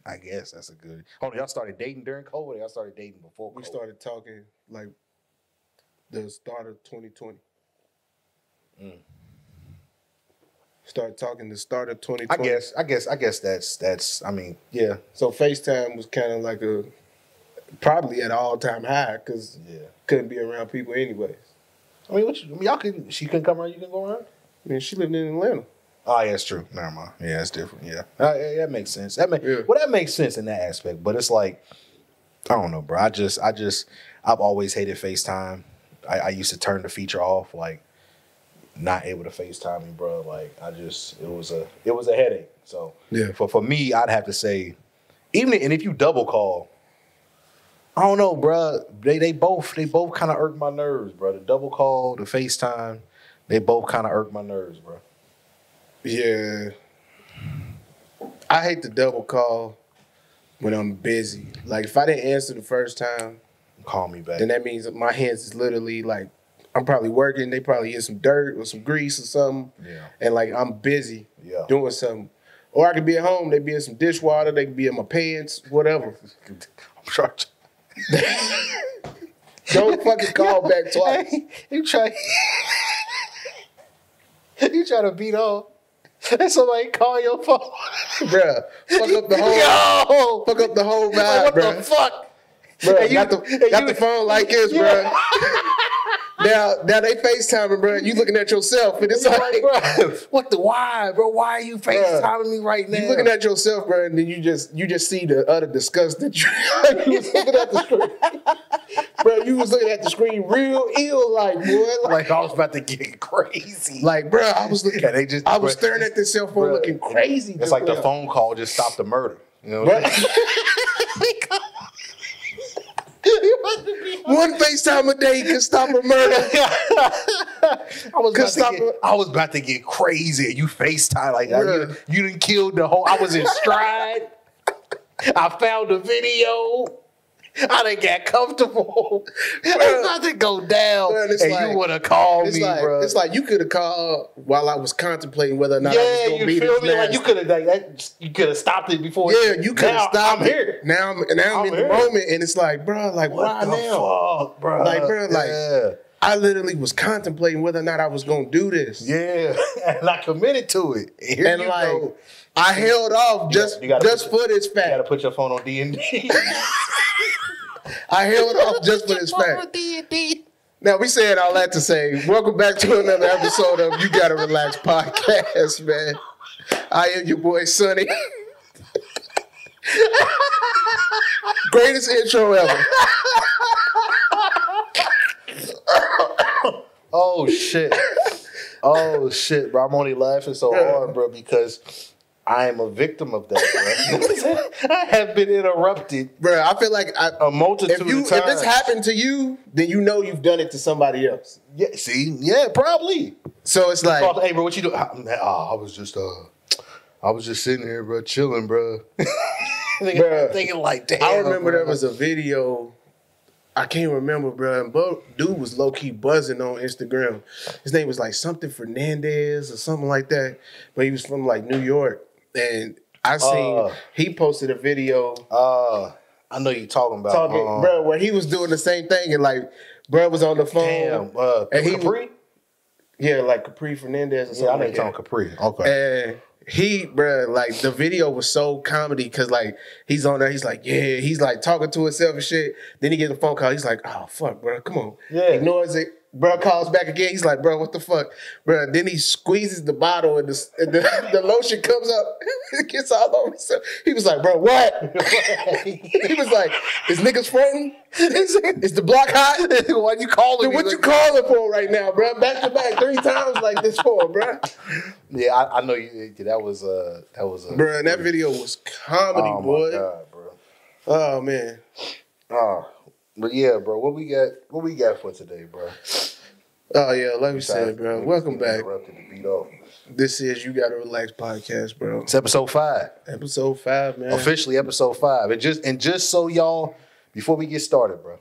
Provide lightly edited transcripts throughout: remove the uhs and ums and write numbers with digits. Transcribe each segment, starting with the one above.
I guess that's a good. Hold on, y'all started dating during COVID. Or y'all started dating before COVID? We started talking like the start of 2020. Started talking the start of 2020. I guess that's. I mean, yeah. So FaceTime was kind of like probably at an all-time high because couldn't be around people anyways. I mean, y'all can. She couldn't come around. You can go around. I mean, she lived in Atlanta. Oh, yeah, that's true. Never mind. Yeah, that's different. Yeah, that makes sense. That makes sense in that aspect. But it's like, I don't know, bro. I've always hated FaceTime. I used to turn the feature off, like not able to FaceTime me, bro. Like it was a headache. So yeah, for me, I'd have to say, and if you double call, I don't know, bro. They both kind of irk my nerves, bro. The double call, the FaceTime, they both kind of irk my nerves, bro. Yeah. I hate the double call when I'm busy. Like, if I didn't answer the first time, call me back. Then that means that my hands is literally like, I'm probably working. They probably in some dirt or some grease or something. Yeah. And like, I'm busy doing something. Or I could be at home. They be in some dishwater. They could be in my pants, whatever. I'm sure. Don't fucking call back twice. You try to beat off. And somebody call your phone. Bruh, fuck up the whole vibe, like, what bruh. the fuck? Bruh, got the phone like this, bruh. Now they FaceTiming, bro. You looking at yourself, and it's like, bro, why, bro? Why are you FaceTiming me right now? You looking at yourself, bro, and then you just see the utter disgust that you was looking at the screen, bro. You was looking at the screen real ill, like boy, like I was about to get crazy. Like, bro, I was looking. I was staring at this cell phone, looking crazy. It's like the phone call just stopped the murder. You know. One FaceTime a day can stop a murder. I was about to get crazy. You FaceTime like you done killed the whole. I was in stride. I found a video. I done got comfortable. It's about to go down. Bro, and like, you would have called me, bro. It's like you could have called while I was contemplating whether or not I was going to be this nasty. Like you could have stopped it before. Yeah, you could have stopped it. Here. Now I'm in the moment, and it's like, bro, like what the fuck, bro? Like, bro, like I literally was contemplating whether or not I was going to do this. Yeah, and I committed to it. And like, go. I held off just for this fact. You got to put your phone on D&D. I held off just for this fact. Now, we saying all that to say, welcome back to another episode of You Gotta Relax podcast, man. I am your boy, Sonny. Greatest intro ever. Oh, shit, bro. I'm only laughing so hard, bro, because I am a victim of that, bro. I have been interrupted, bro. I feel like a multitude of times. If it's happened to you, then you know you've done it to somebody else. Yeah, see, yeah, probably. So it's like, hey, bro, what you do? I was just sitting here, bro, chilling, bro. thinking like, damn. I remember there was a video. I can't remember, bro. But dude was low key buzzing on Instagram. His name was like something Fernandez or something like that. But he was from like New York. And I seen he posted a video. I know you're talking about, bro, where he was doing the same thing, and like, bro was on the phone. Damn, and he Capri? Yeah, like Capri Fernandez or something. Yeah, I know like you're talking Capri. Okay. And he, bro, like the video was so comedy because like he's on there, he's like, yeah, he's like talking to himself and shit. Then he gets a phone call. He's like, oh fuck, bro, come on. Yeah. Ignores it. Bro calls back again. He's like, bro, what the fuck? Bro, then he squeezes the bottle and the lotion comes up. It gets all over himself. He was like, bro, what? He was like, is niggas fronting? Is the block hot? Why you calling me? What you calling for right now, bro? Back to back 3 times like this for, bro. Yeah, I know you. That was bro, and that video was comedy, boy. Oh my God, bro. Oh man. But yeah, bro, what we got for today, bro? Oh yeah, let me say, bro. Welcome back. Interrupted to beat off. This is You Gotta Relax podcast, bro. It's episode 5. Episode 5, man. Officially episode 5. And just so y'all, before we get started, bro.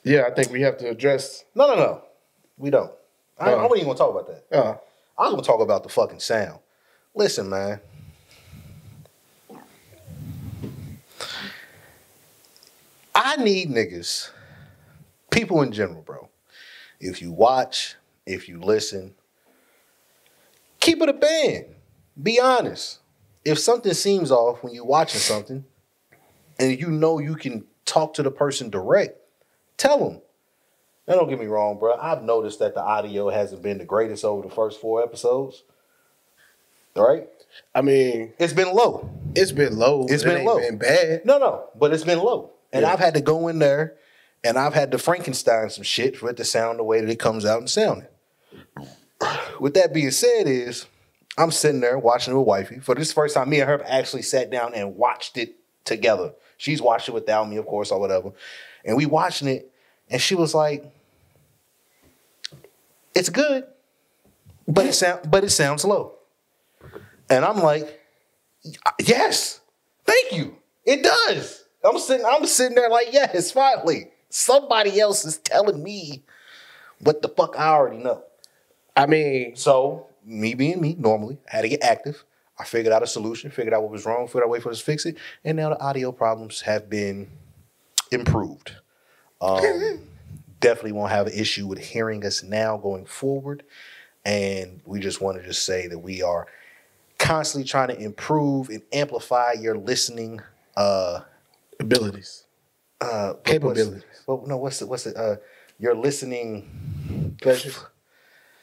Yeah, I think we have to address. No. We don't. I wasn't even gonna talk about that. I was gonna talk about the fucking sound. Listen, man. I need niggas, people in general, bro. If you watch, if you listen, keep it a band. Be honest. If something seems off when you're watching something, and you know you can talk to the person direct, tell them. Now, don't get me wrong, bro. I've noticed that the audio hasn't been the greatest over the first 4 episodes. Right? I mean, it's been low. It's been low. It's been low. Been bad. No, but it's been low. And I've had to go in there and I've had to Frankenstein some shit for it to sound the way that it comes out and sounding. With that being said, I'm sitting there watching it with wifey. For this first time, me and her actually sat down and watched it together. She's watched it without me, of course, or whatever. And we watching it, and she was like, "It's good, but it sounds low." And I'm like, "Yes, thank you. It does." I'm sitting there like, yes, finally. Somebody else is telling me what the fuck I already know. I mean, so me being me, normally, I had to get active. I figured out a solution, figured out what was wrong, figured out a way for us to fix it, and now the audio problems have been improved. Definitely won't have an issue with hearing us now going forward. And we just want to just say that we are constantly trying to improve and amplify your listening abilities, capabilities. What's it? Your listening pleasures.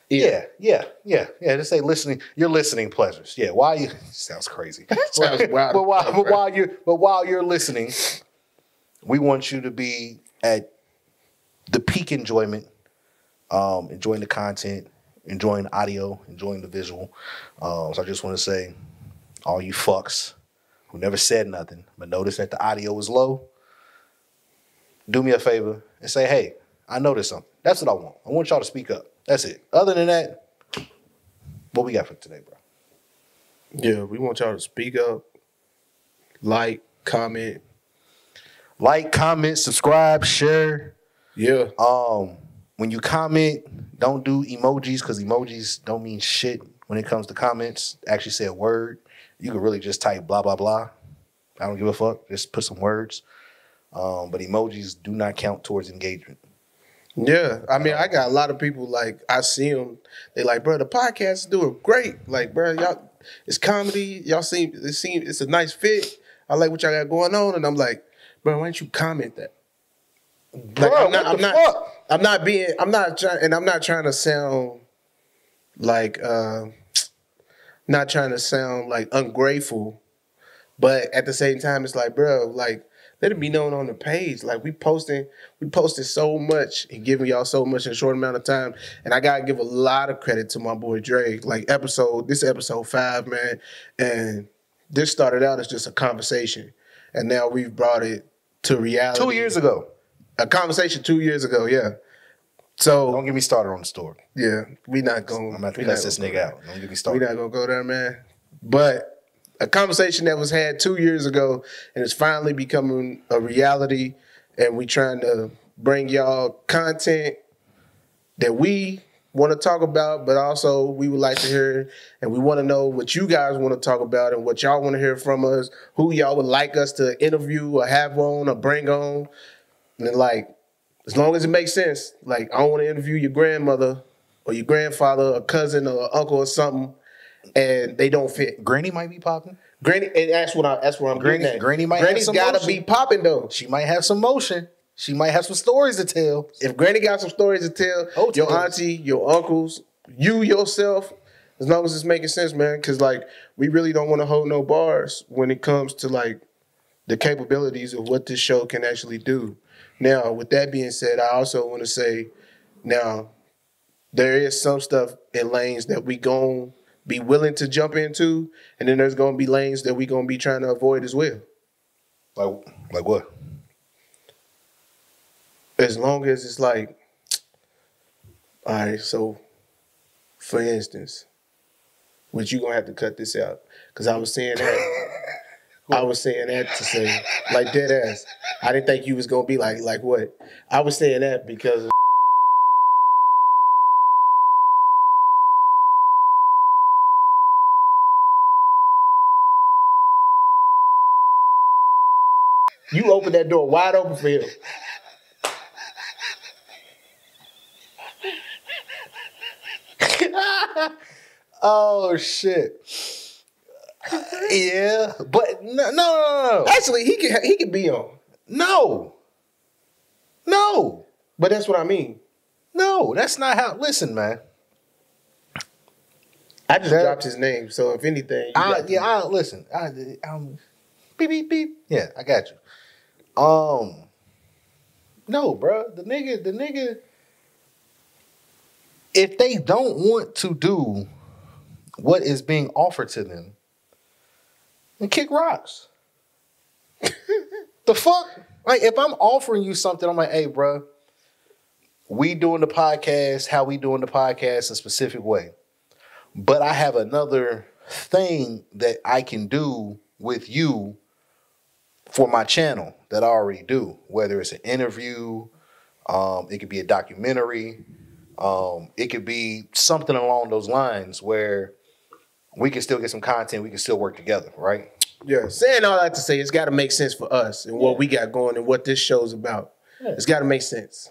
Yeah. Just say listening. Your listening pleasures. Yeah. While you sounds crazy. Sounds wild. But while you're listening, we want you to be at the peak enjoyment, enjoying the content, enjoying the audio, enjoying the visual. So I just want to say, all you fucks who never said nothing, but noticed that the audio was low, do me a favor and say, hey, I noticed something. That's what I want. I want y'all to speak up. That's it. Other than that, what we got for today, bro? Yeah, we want y'all to speak up, comment, subscribe, share. Yeah. When you comment, don't do emojis because emojis don't mean shit when it comes to comments. Actually say a word. You can really just type blah, blah, blah. I don't give a fuck. Just put some words. But emojis do not count towards engagement. Yeah. I mean, I got a lot of people, like, I see them. They like, bro, the podcast is doing great. Like, bro, y'all, it's comedy. Y'all it's a nice fit. I like what y'all got going on. And I'm like, bro, why don't you comment that? Like, bro, I'm not trying to sound like, not trying to sound like ungrateful, but at the same time, it's like, bro, like, let it be known on the page. Like, we posted so much and giving y'all so much in a short amount of time. And I gotta give a lot of credit to my boy Dre. Like, this episode 5, man. And this started out as just a conversation. And now we've brought it to reality. 2 years ago. A conversation 2 years ago, yeah. So don't get me started on the story. Yeah, we not going. I'm about to cuss this nigga out. Don't get me started. We not gonna go there, man. But a conversation that was had 2 years ago, and it's finally becoming a reality. And we trying to bring y'all content that we want to talk about, but also we would like to hear, and we want to know what you guys want to talk about and what y'all want to hear from us. Who y'all would like us to interview or have on or bring on. And then, like, as long as it makes sense, like, I don't want to interview your grandmother or your grandfather or cousin or uncle or something, and they don't fit. Granny might be popping. Granny, and that's where I'm getting at. Granny's gotta be popping though. She might have some motion. She might have some stories to tell. If Granny got some stories to tell, your auntie, your uncles, you yourself, as long as it's making sense, man. Because, like, we really don't want to hold no bars when it comes to, like, the capabilities of what this show can actually do. Now, with that being said, I also want to say, now, there is some stuff in lanes that we gon' be willing to jump into, and then there's gonna be lanes that we gonna be trying to avoid as well. Like what? As long as it's like, all right, so, for instance, which you gonna have to cut this out, because I was saying that. I was saying that to say, like, dead ass. I didn't think you was gonna be like what? I was saying that because of You open that door wide open for him. Oh shit. Yeah, but no. Actually, he can be on. No. But that's what I mean. No, that's not how. Listen, man. I just dropped his name, so if anything, listen. Beep beep beep. Yeah, I got you. No, bro. The nigga. If they don't want to do what is being offered to them, then kick rocks. The fuck? Like, if I'm offering you something, I'm like, hey, bro, we doing the podcast, how we doing the podcast a specific way. But I have another thing that I can do with you for my channel that I already do, whether it's an interview, it could be a documentary, it could be something along those lines where we can still get some content, we can still work together, right? Yeah, saying all that to say, it's got to make sense for us and what we got going and what this show's about. Yeah. It's got to make sense,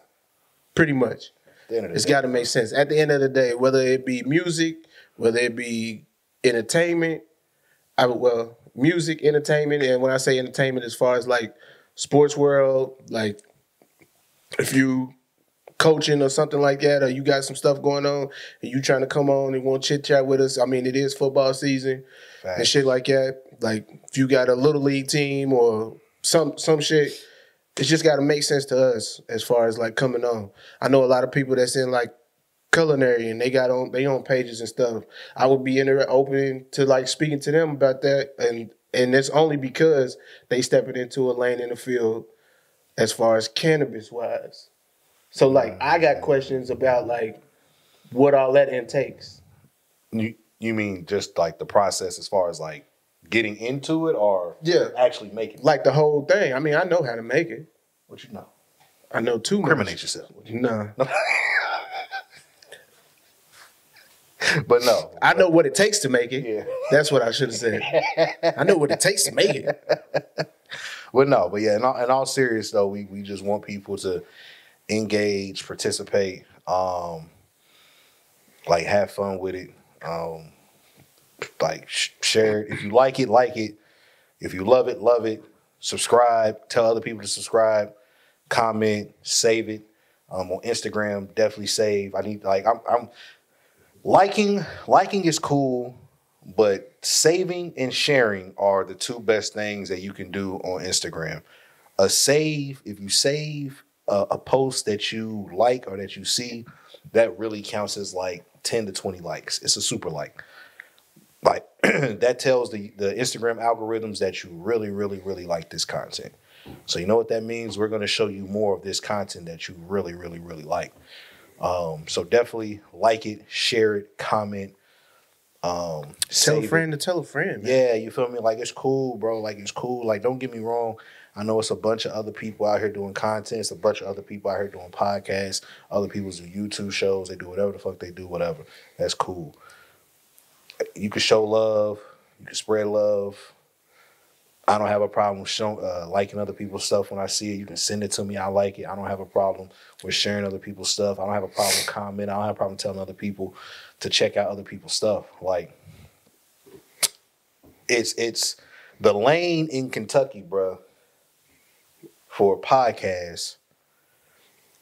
pretty much. It's got to make sense. At the end of the day, whether it be music, whether it be entertainment, music, entertainment, and when I say entertainment, as far as like sports world, like if you coaching or something like that, or you got some stuff going on and you trying to come on and want to chit chat with us. I mean, it is football season. Facts. And shit like that. Like if you got a little league team or some shit, it's just got to make sense to us as far as like coming on. I know a lot of people that's in like culinary and they own pages and stuff. I would be open to like speaking to them about that, and it's only because they stepping into a lane in the field as far as cannabis wise. So, like, I got questions about, like, what all that intakes. You mean just, like, the process as far as, like, getting into it or actually making it? Like, the whole thing. I mean, I know how to make it. What you know? I know too much. Incriminate yourself. Nah. But no. I know what it takes to make it. Yeah. That's what I should have said. I know what it takes to make it. Well, no. But, yeah, in all serious, though, we just want people to engage, participate, like have fun with it, like share it. If you like it. If you love it. Subscribe. Tell other people to subscribe. Comment. Save it. On Instagram, definitely save. I'm liking is cool, but saving and sharing are the two best things that you can do on Instagram. A save, if you save a post that you like or that you see, that really counts as like 10 to 20 likes. It's a super like. Like that tells the Instagram algorithms that you really, really, really like this content. So you know what that means? We're going to show you more of this content that you really, really, really like. So definitely like it, share it, comment. Tell a friend to tell a friend, man. Yeah, you feel me? Like, it's cool, bro. Like, it's cool. Like, don't get me wrong. I know it's a bunch of other people out here doing content. It's a bunch of other people out here doing podcasts. Other people do YouTube shows. They do whatever the fuck they do, whatever. That's cool. You can show love. You can spread love. I don't have a problem with liking other people's stuff when I see it. You can send it to me. I like it. I don't have a problem with sharing other people's stuff. I don't have a problem with commenting. I don't have a problem telling other people to check out other people's stuff. Like, it's the lane in Kentucky, bro, for podcasts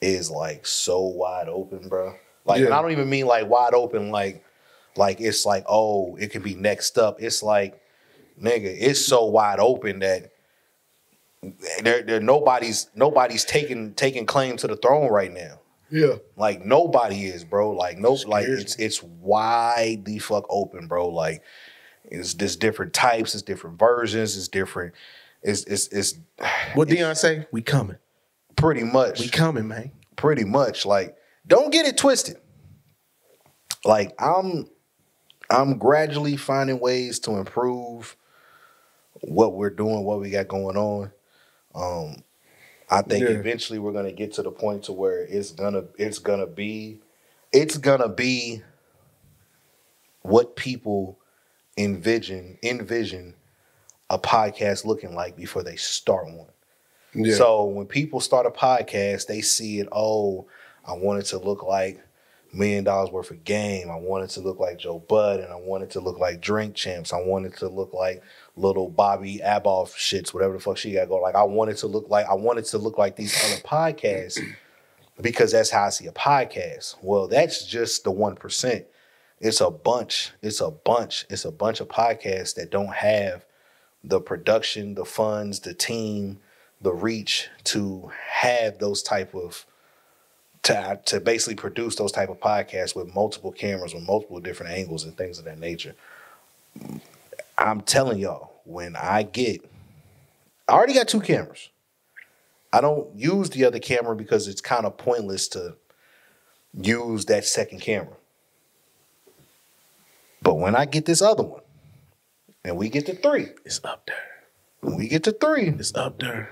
is like so wide open, bro. Like, and I don't even mean like wide open, like it's like, oh, it could be next up. It's like, nigga, it's so wide open that nobody's taking claim to the throne right now. Yeah, like nobody is, bro. Like it's wide the fuck open, bro. Like there's different types, it's different versions, it's different. It's what Deion say? We coming. Pretty much. We coming, man. Pretty much. Like, don't get it twisted. Like I'm gradually finding ways to improve what we're doing, what we got going on. I think eventually we're gonna get to the point to where it's gonna be what people envision a podcast looking like before they start one. Yeah. So when people start a podcast, they see it, oh, I want it to look like $1 million worth of game. I want it to look like Joe Budden. I want it to look like Drink Champs. I want it to look like little Bobby Aboff shits, whatever the fuck she got going. Like I want it to look like these other podcasts because that's how I see a podcast. Well, that's just the 1%. It's a bunch of podcasts that don't have the production, the funds, the team, the reach to have those type of to basically produce those type of podcasts with multiple cameras, with multiple different angles and things of that nature. I'm telling y'all, when I already got 2 cameras. I don't use the other camera because it's kind of pointless to use that second camera. But when I get this other one, and we get to 3, it's up there. When we get to 3, it's up there.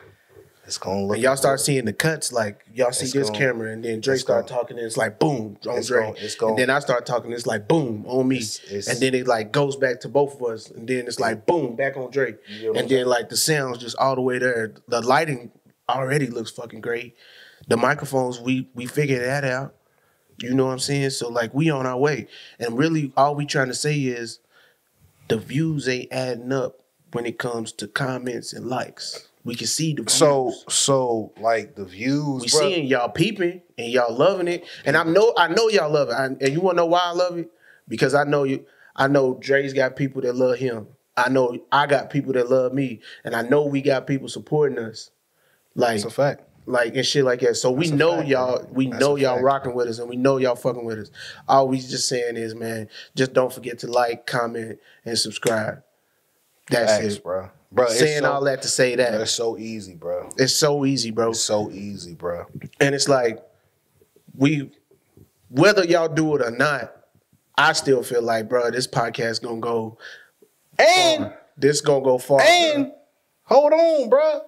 It's gonna look. And y'all start seeing the cuts, like y'all see this camera, and then Drake start talking, and it's like boom on Drake. And then I start talking, it's like boom on me. And then it like goes back to both of us, and then it's like boom back on Drake. And then like the sounds just all the way there. The lighting already looks fucking great. The microphones, we figured that out. You know what I'm saying? So like we on our way. And really all we trying to say is the views ain't adding up when it comes to comments and likes. We can see the views. So like the views. We seeing y'all peeping and y'all loving it. And I know y'all love it. And you wanna know why I love it? Because I know Dre's got people that love him. I know I got people that love me. And I know we got people supporting us. Like, it's a fact. Like and shit like that. So we know y'all, y'all rocking with us and we know y'all fucking with us. All we just saying is, man, just don't forget to like, comment, and subscribe. That's it, bro. Saying all that to say that. It's so easy, bro. It's so easy, bro. It's so easy, bro. And it's like, whether y'all do it or not, I still feel like, bro, this podcast gonna go and far. This gonna go far. And bro. Hold on, bro.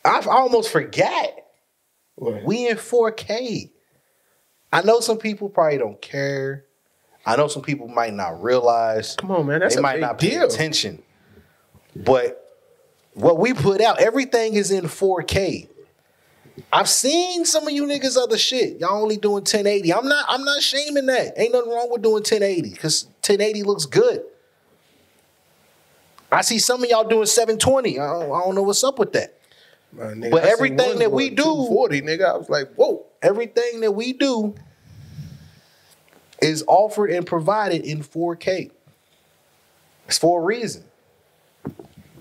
I almost forgot. What? We in 4K. I know some people probably don't care. I know some people might not realize. Come on, man. That's they a might big not pay deal. attention. But what we put out, everything is in 4K. I've seen some of you niggas other shit. Y'all only doing 1080. I'm not shaming that. Ain't nothing wrong with doing 1080 because 1080 looks good. I see some of y'all doing 720. I don't know what's up with that. Nigga, but everything that we do, 240, nigga, I was like, whoa. Everything that we do is offered and provided in 4K. It's for a reason.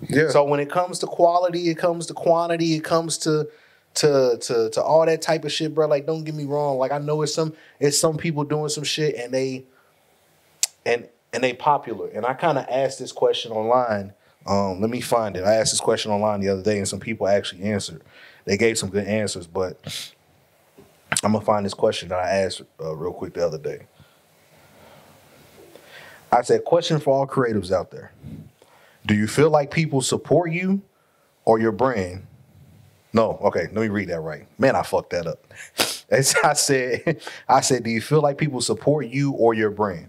Yeah. So when it comes to quality, it comes to quantity, it comes to all that type of shit, bro. Like, don't get me wrong. Like, I know it's some people doing some shit and they popular. And I kind of asked this question online. Let me find it. I asked this question online the other day, and some people actually answered. They gave some good answers, but I'm gonna find this question that I asked real quick the other day. I said, question for all creatives out there. Do you feel like people support you or your brand? No, okay, let me read that right. Man, I fucked that up. I said, do you feel like people support you or your brand?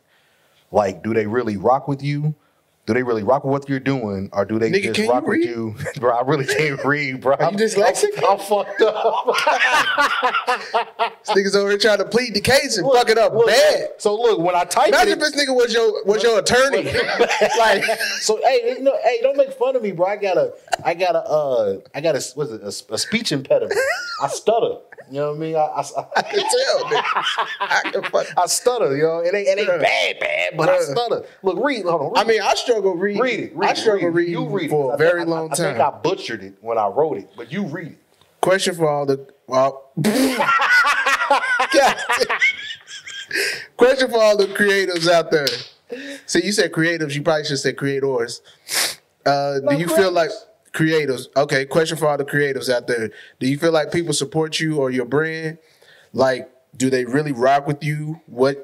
Like, do they really rock with you? Do they really rock with what you're doing, or do they just rock with you? Bro, I really can't read, bro. Are you dyslexic? I'm fucked up. This nigga's over here trying to plead the case and fuck it up bad. So look, when I type imagine if this nigga was your attorney. Like, so hey, don't make fun of me, bro. I got a speech impediment. I stutter. You know what I mean? I can tell, nigga. I stutter, you know. It ain't bad, but I stutter. Look, read. Hold on. Read. I mean, I struggle reading. Read it. I struggle reading you read for a very long time. I think I butchered it when I wrote it, but you read it. Question for all the question for all the creatives out there. See, you said creatives. You probably should say creators. Do you feel like creatives? Okay. Question for all the creatives out there. Do you feel like people support you or your brand? Like, do they really rock with you? What?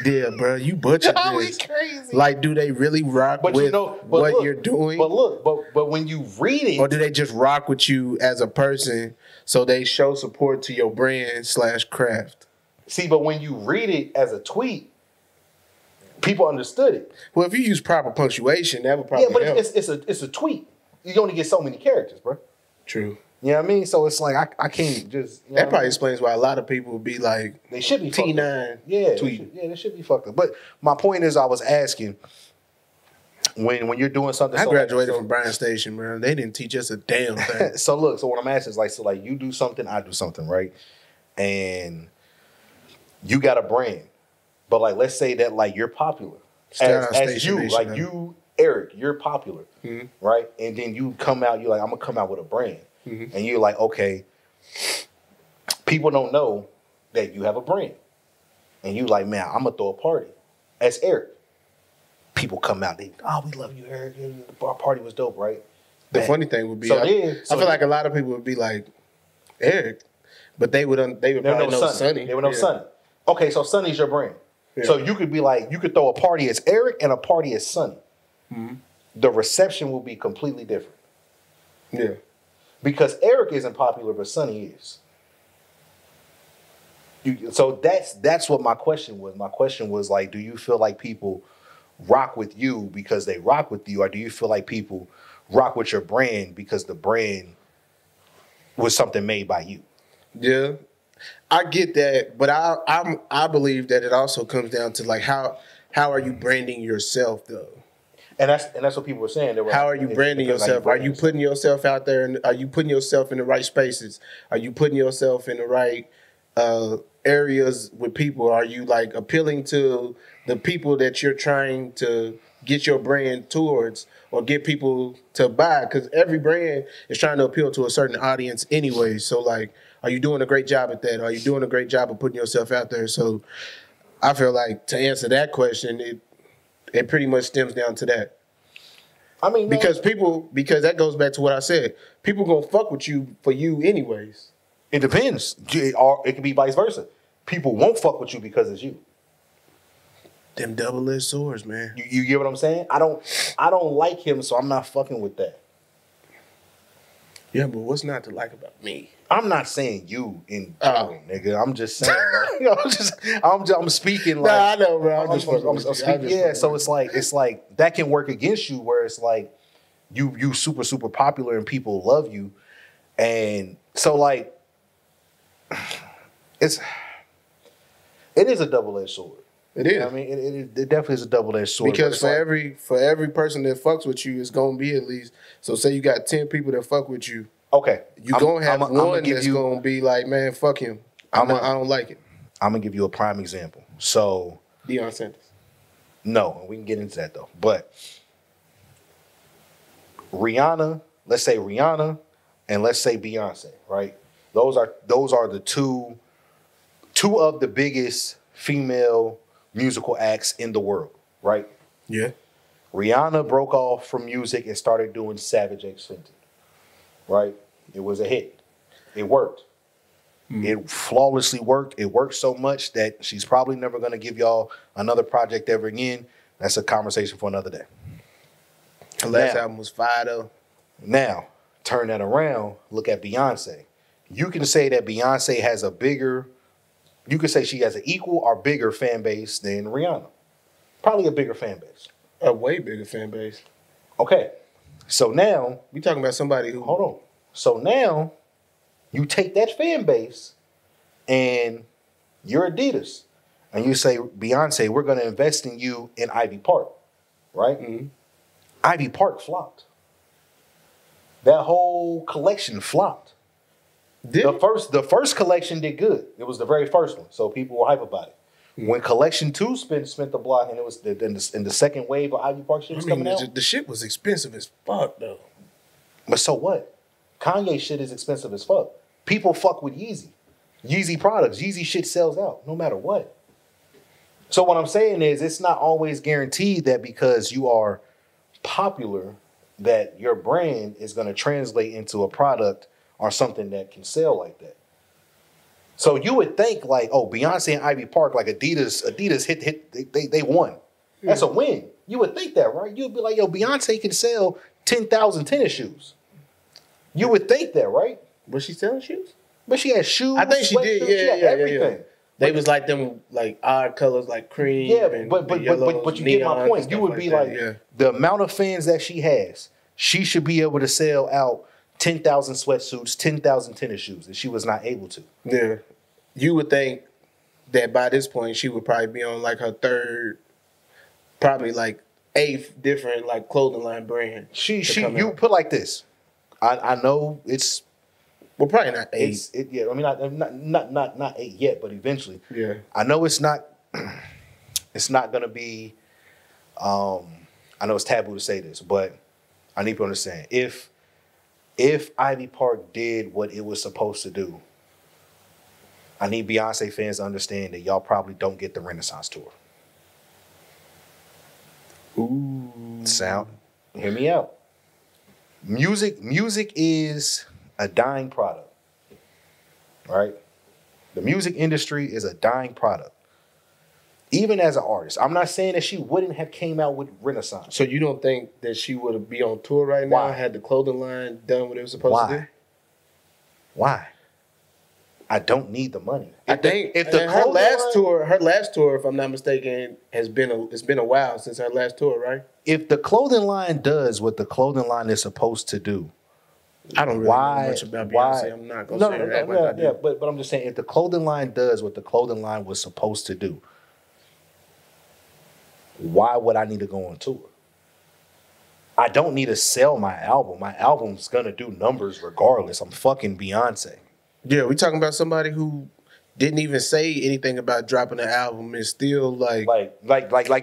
Yeah, bro, you butchered this. Crazy. Like, do they really rock with what you're doing? But when you read it, or do they just rock with you as a person so they show support to your brand / craft? See, but when you read it as a tweet, people understood it. Well, if you use proper punctuation, that would probably help. It's a tweet. you only get so many characters, bro. True. You know what I mean? So it's like I can't just. That probably explains why a lot of people would be like, they should be T9. Yeah, they should be fucked up. But my point is, I was asking when you're doing something. I graduated from Bryan Station, bro. They didn't teach us a damn thing. So look, so what I'm asking is like, you do something, I do something, right? And you got a brand, but like, let's say that like you're popular as you, like man. You, Eric, you're popular, right? And then you come out, you're like, I'm gonna come out with a brand. And you're like, okay, people don't know that you have a brand. And you like, man, I'm gonna throw a party as Eric. People come out, we love you, Eric. Our party was dope, right? The funny thing would be, I feel like a lot of people would be like, Eric, but they would probably know Sonny. They would know Sonny. Okay, so Sonny's your brand. Yeah. So you could be like, you could throw a party as Eric and a party as Sonny. The reception will be completely different. Yeah. Because Eric isn't popular, but Sonny is. So that's what my question was. My question was like, do you feel like people rock with you because they rock with you, or do you feel like people rock with your brand because the brand was something made by you? Yeah, I get that, but I believe that it also comes down to like how are you branding yourself though? And that's what people were saying. How are you branding yourself? Are you putting yourself out there? And are you putting yourself in the right spaces? Are you putting yourself in the right areas with people? Are you like appealing to the people that you're trying to get your brand towards or get people to buy? Because every brand is trying to appeal to a certain audience anyway. So like, are you doing a great job at that? Are you doing a great job of putting yourself out there? So I feel like to answer that question, it pretty much stems down to that. I mean, because that goes back to what I said. People gonna fuck with you for you anyways. It depends. Or it could be vice versa. People won't fuck with you because it's you. Them double-edged swords, man. You get what I'm saying? I don't like him, so I'm not fucking with that. Yeah, but what's not to like about me? I'm not saying you in general, nigga. I'm just saying, like, I'm speaking like. Nah, I know, bro. I'm speaking. Yeah, so it's like that can work against you, where it's like you super super popular and people love you, and so like it is a double-edged sword. It is. You know what I mean, it definitely is a double-edged sword. Because for every person that fucks with you, it's gonna be at least. So say you got 10 people that fuck with you. Okay, you gonna have one that's gonna be like, man, fuck him. I don't like it. I'm gonna give you a prime example. So Deion Sanders. No, we can get into that though. But Rihanna, let's say Rihanna, and let's say Beyonce, right? Those are the two of the biggest female musical acts in the world, right? Yeah. Rihanna broke off from music and started doing Savage X Fenty, right? It was a hit. It worked. It flawlessly worked. It worked so much that she's probably never going to give y'all another project ever again. That's a conversation for another day. The last album was fire though. Now, turn that around. Look at Beyonce. You can say that Beyonce has you could say she has an equal or bigger fan base than Rihanna. Probably a bigger fan base. A way bigger fan base. Okay. So now. We talking about somebody who. Hold on. So now, you take that fan base and you're Adidas. And you say, Beyonce, we're going to invest in you in Ivy Park. Right? Mm-hmm. Ivy Park flopped. That whole collection flopped. The first collection did good. It was the very first one, so people were hype about it. Mm-hmm. When collection 2 spent the block, and it was in the second wave of Ivy Park shit was coming out. The shit was expensive as fuck, though. But so what? Kanye shit is expensive as fuck. People fuck with Yeezy. Yeezy products. Yeezy shit sells out no matter what. So what I'm saying is, it's not always guaranteed that because you are popular that your brand is going to translate into a product or something that can sell like that. So you would think like, oh, Beyonce and Ivy Park, like Adidas hit, they won. That's a win. You would think that, right? You'd be like, yo, Beyonce can sell 10,000 tennis shoes. You would think that, right? Was she selling shoes? But she had shoes. I think she did. Yeah, everything. Yeah. They was like them, like odd colors, like cream. Yeah, but you get my point. You would be like, the amount of fans that she has, she should be able to sell out 10,000 sweatsuits, 10,000 tennis shoes, and she was not able to. Yeah. You would think that by this point she would probably be on like her third, probably like eighth different like clothing line brand. You put like this. I know it's probably not eight. Yeah, I mean not eight yet, but eventually. Yeah. I know it's not gonna be I know it's taboo to say this, but I need to understand. If Ivy Park did what it was supposed to do, I need Beyonce fans to understand that y'all probably don't get the Renaissance tour. Ooh. Hear me out. Music is a dying product. Right? The music industry is a dying product. Even as an artist. I'm not saying that she wouldn't have came out with Renaissance. So you don't think that she would be on tour right now, had the clothing line done what it was supposed to do? Why? I don't need the money. I think her last tour, if I'm not mistaken, it's been a while since her last tour, right? If the clothing line does what the clothing line is supposed to do, I don't really know much about Beyonce. I'm not gonna say that. Yeah, but I'm just saying, if the clothing line does what the clothing line was supposed to do, why would I need to go on tour? I don't need to sell my album. My album's gonna do numbers regardless. I'm fucking Beyonce. Yeah, we talking about somebody who didn't even say anything about dropping an album and still like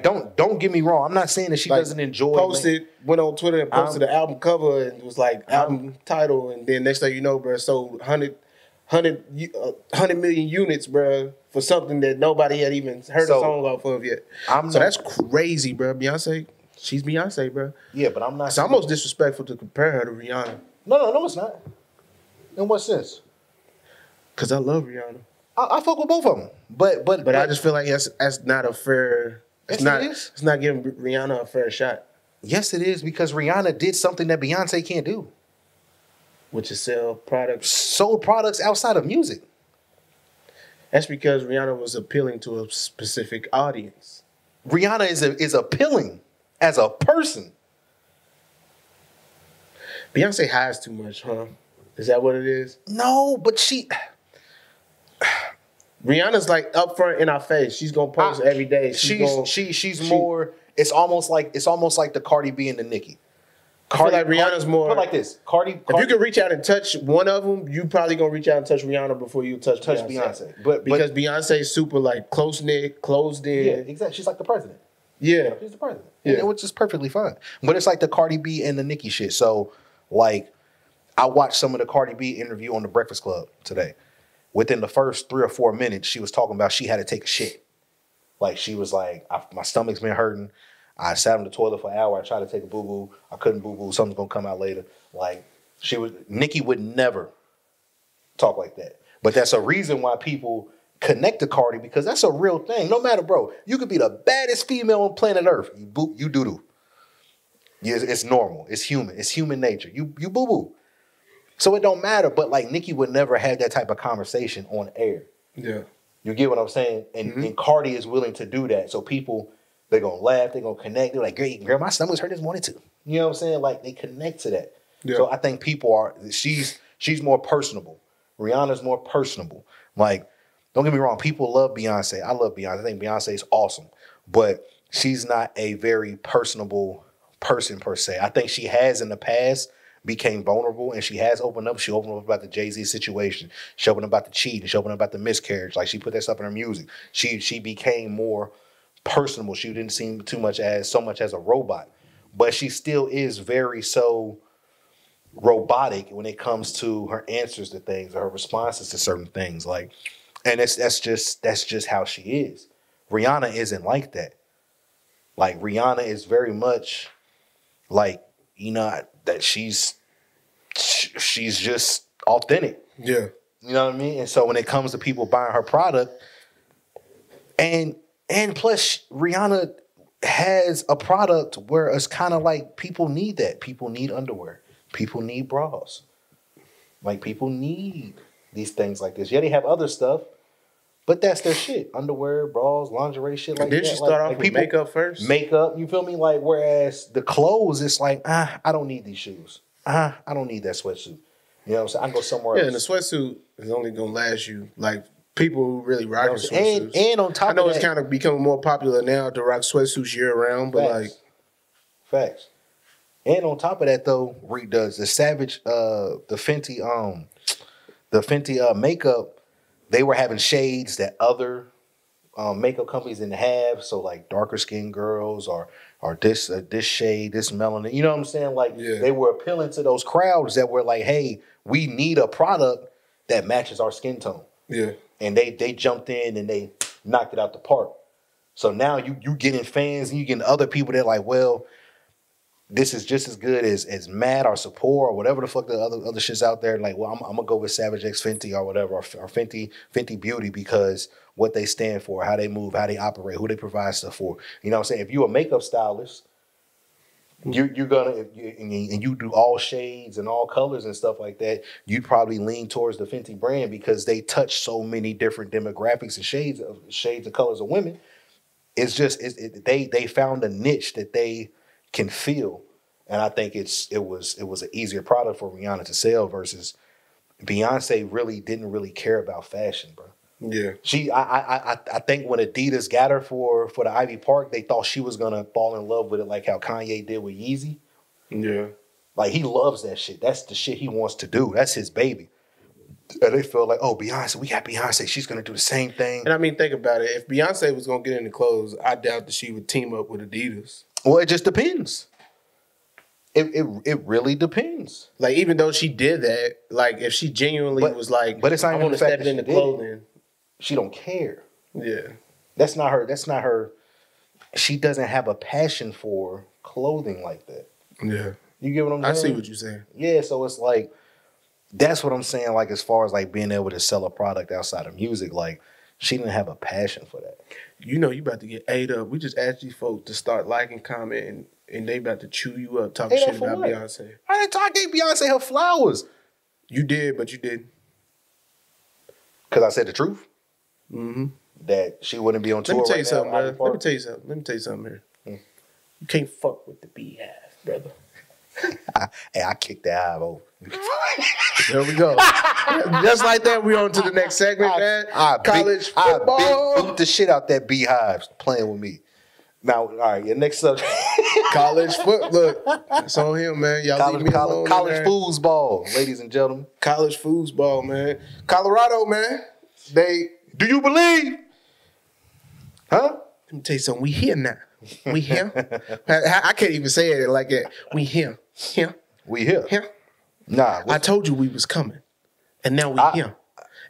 don't get me wrong. I'm not saying that she doesn't enjoy. Went on Twitter and posted the album cover and was like album title, and then next thing you know, bro, sold 100 million units, bro, for something that nobody had even heard a song off of yet. That's crazy, bro. Beyonce, she's Beyonce, bro. Yeah, but I'm not. It's almost disrespectful to compare her to Rihanna. No, it's not. In what sense? Because I love Rihanna. I fuck with both of them, but I just feel like that's not a fair. It's not giving Rihanna a fair shot. Yes, it is, because Rihanna did something that Beyonce can't do, which is sell products. Sold products outside of music. That's because Rihanna was appealing to a specific audience. Rihanna is appealing as a person. Beyonce hides too much, huh? Is that what it is? No, but Rihanna's like upfront in our face. She's gonna post every day. She's more. It's almost like the Cardi B and the Nicki. I feel like Rihanna's more. Put like this, Cardi. If you can reach out and touch one of them, you probably gonna reach out and touch Rihanna before you touch Beyonce. But because Beyonce's super like close knit, closed in. Yeah, exactly. She's like the president. Yeah, she's the president. Yeah, which is perfectly fine. But it's like the Cardi B and the Nicki shit. So like, I watched some of the Cardi B interview on The Breakfast Club today. Within the first 3 or 4 minutes, she was talking about she had to take a shit. Like, she was like, my stomach's been hurting. I sat on the toilet for an hour. I tried to take a boo-boo. I couldn't boo-boo. Something's going to come out later. Like, Nicki would never talk like that. But that's a reason why people connect to Cardi, because that's a real thing. No matter, bro, you could be the baddest female on planet Earth. You doo-doo. It's normal. It's human. It's human nature. You boo-boo. So it don't matter, but like Nicki would never have that type of conversation on air. Yeah. You get what I'm saying? And Cardi is willing to do that. So people, they're going to laugh, they're going to connect. They're like, girl, my stomach was hurt this morning too. You know what I'm saying? Like, they connect to that. Yeah. So I think people she's more personable. Rihanna's more personable. Like, don't get me wrong, people love Beyonce. I love Beyonce. I think Beyonce is awesome. But she's not a very personable person per se. I think she has in the past became vulnerable, and she has opened up. She opened up about the Jay-Z situation. She opened up about the cheating. She opened up about the miscarriage. Like, she put that stuff in her music. She became more personable. She didn't seem so much as a robot. But she still is very so robotic when it comes to her answers to things or her responses to certain things. Like, and that's just how she is. Rihanna isn't like that. Like, Rihanna is very much like, you know, that she's just authentic. Yeah. You know what I mean? And so when it comes to people buying her product, and plus Rihanna has a product where it's kind of like people need that. People need underwear. People need bras. Like, people need these things like this. Yeah, they have other stuff, But that's their shit. Underwear, bras, lingerie, shit like that. Didn't she start off with makeup first? Makeup, you feel me? Like, whereas the clothes, it's like, I don't need these shoes. I don't need that sweatsuit. You know what I'm saying? I can go somewhere else. Yeah, and the sweatsuit is only going to last you, like, people who really rock sweatsuits. And on top of that, I know it's kind of becoming more popular now to rock sweatsuits year-round, but Facts. And on top of that, though, Reed does the Savage, the Fenty makeup. They were having shades that other makeup companies didn't have. So like darker skinned girls or this shade, this melanin. You know what I'm saying? Like they were appealing to those crowds that were like, hey, we need a product that matches our skin tone. Yeah. And they jumped in and they knocked it out the park. So now you getting fans and you getting other people that are like, well, this is just as good as Matte or Sephora or whatever the fuck the other shit's out there. Like, well, I'm gonna go with Savage X Fenty or whatever, or Fenty Beauty, because what they stand for, how they move, how they operate, who they provide stuff for. You know what I'm saying? If you're a makeup stylist, you're gonna and you do all shades and all colors and stuff like that, you'd probably lean towards the Fenty brand because they touch so many different demographics and shades of colors of women. It's just they found a niche that they can feel, and I think it was an easier product for Rihanna to sell versus Beyonce didn't really care about fashion, bro. Yeah, I think when Adidas got her for the Ivy Park, they thought she was gonna fall in love with it like how Kanye did with Yeezy. Yeah, like he loves that shit. That's the shit he wants to do. That's his baby. And they feel like, oh, Beyonce, we got Beyonce. She's gonna do the same thing. And I mean, think about it. If Beyonce was gonna get into clothes, I doubt that she would team up with Adidas. Well, it just depends. It really depends. Like, even though she did that, like, if she genuinely was like, but it's not I want to step into clothing. She don't care. Yeah. That's not her. She doesn't have a passion for clothing like that. Yeah. You get what I'm saying? I see what you're saying. Yeah, so it's like, that's what I'm saying, like, as far as, like, being able to sell a product outside of music, like, she didn't have a passion for that. You know you about to get ate up. We just asked these folks to start liking, commenting, and they about to chew you up talking shit about what? Beyonce. I gave Beyonce her flowers. You did, but you didn't. Because I said the truth? Mm-hmm. That she wouldn't be on tour. Let me tell you something, brother. Let me tell you something here. You can't fuck with the beehive, brother. I kicked that hive over. There we go. Just like that, we on to the next segment, man. College football. I beat the shit out that beehive playing with me. Now, all right, your next subject. College foot. Look, it's on him, man. Y'all leave me alone. College foosball, ladies and gentlemen. College foosball, man. Colorado, man. Do you believe? Huh? Let me tell you something. We here now. We here. I can't even say it like that. We here. Here. We here. Here. Nah. I told you we was coming. And now we here.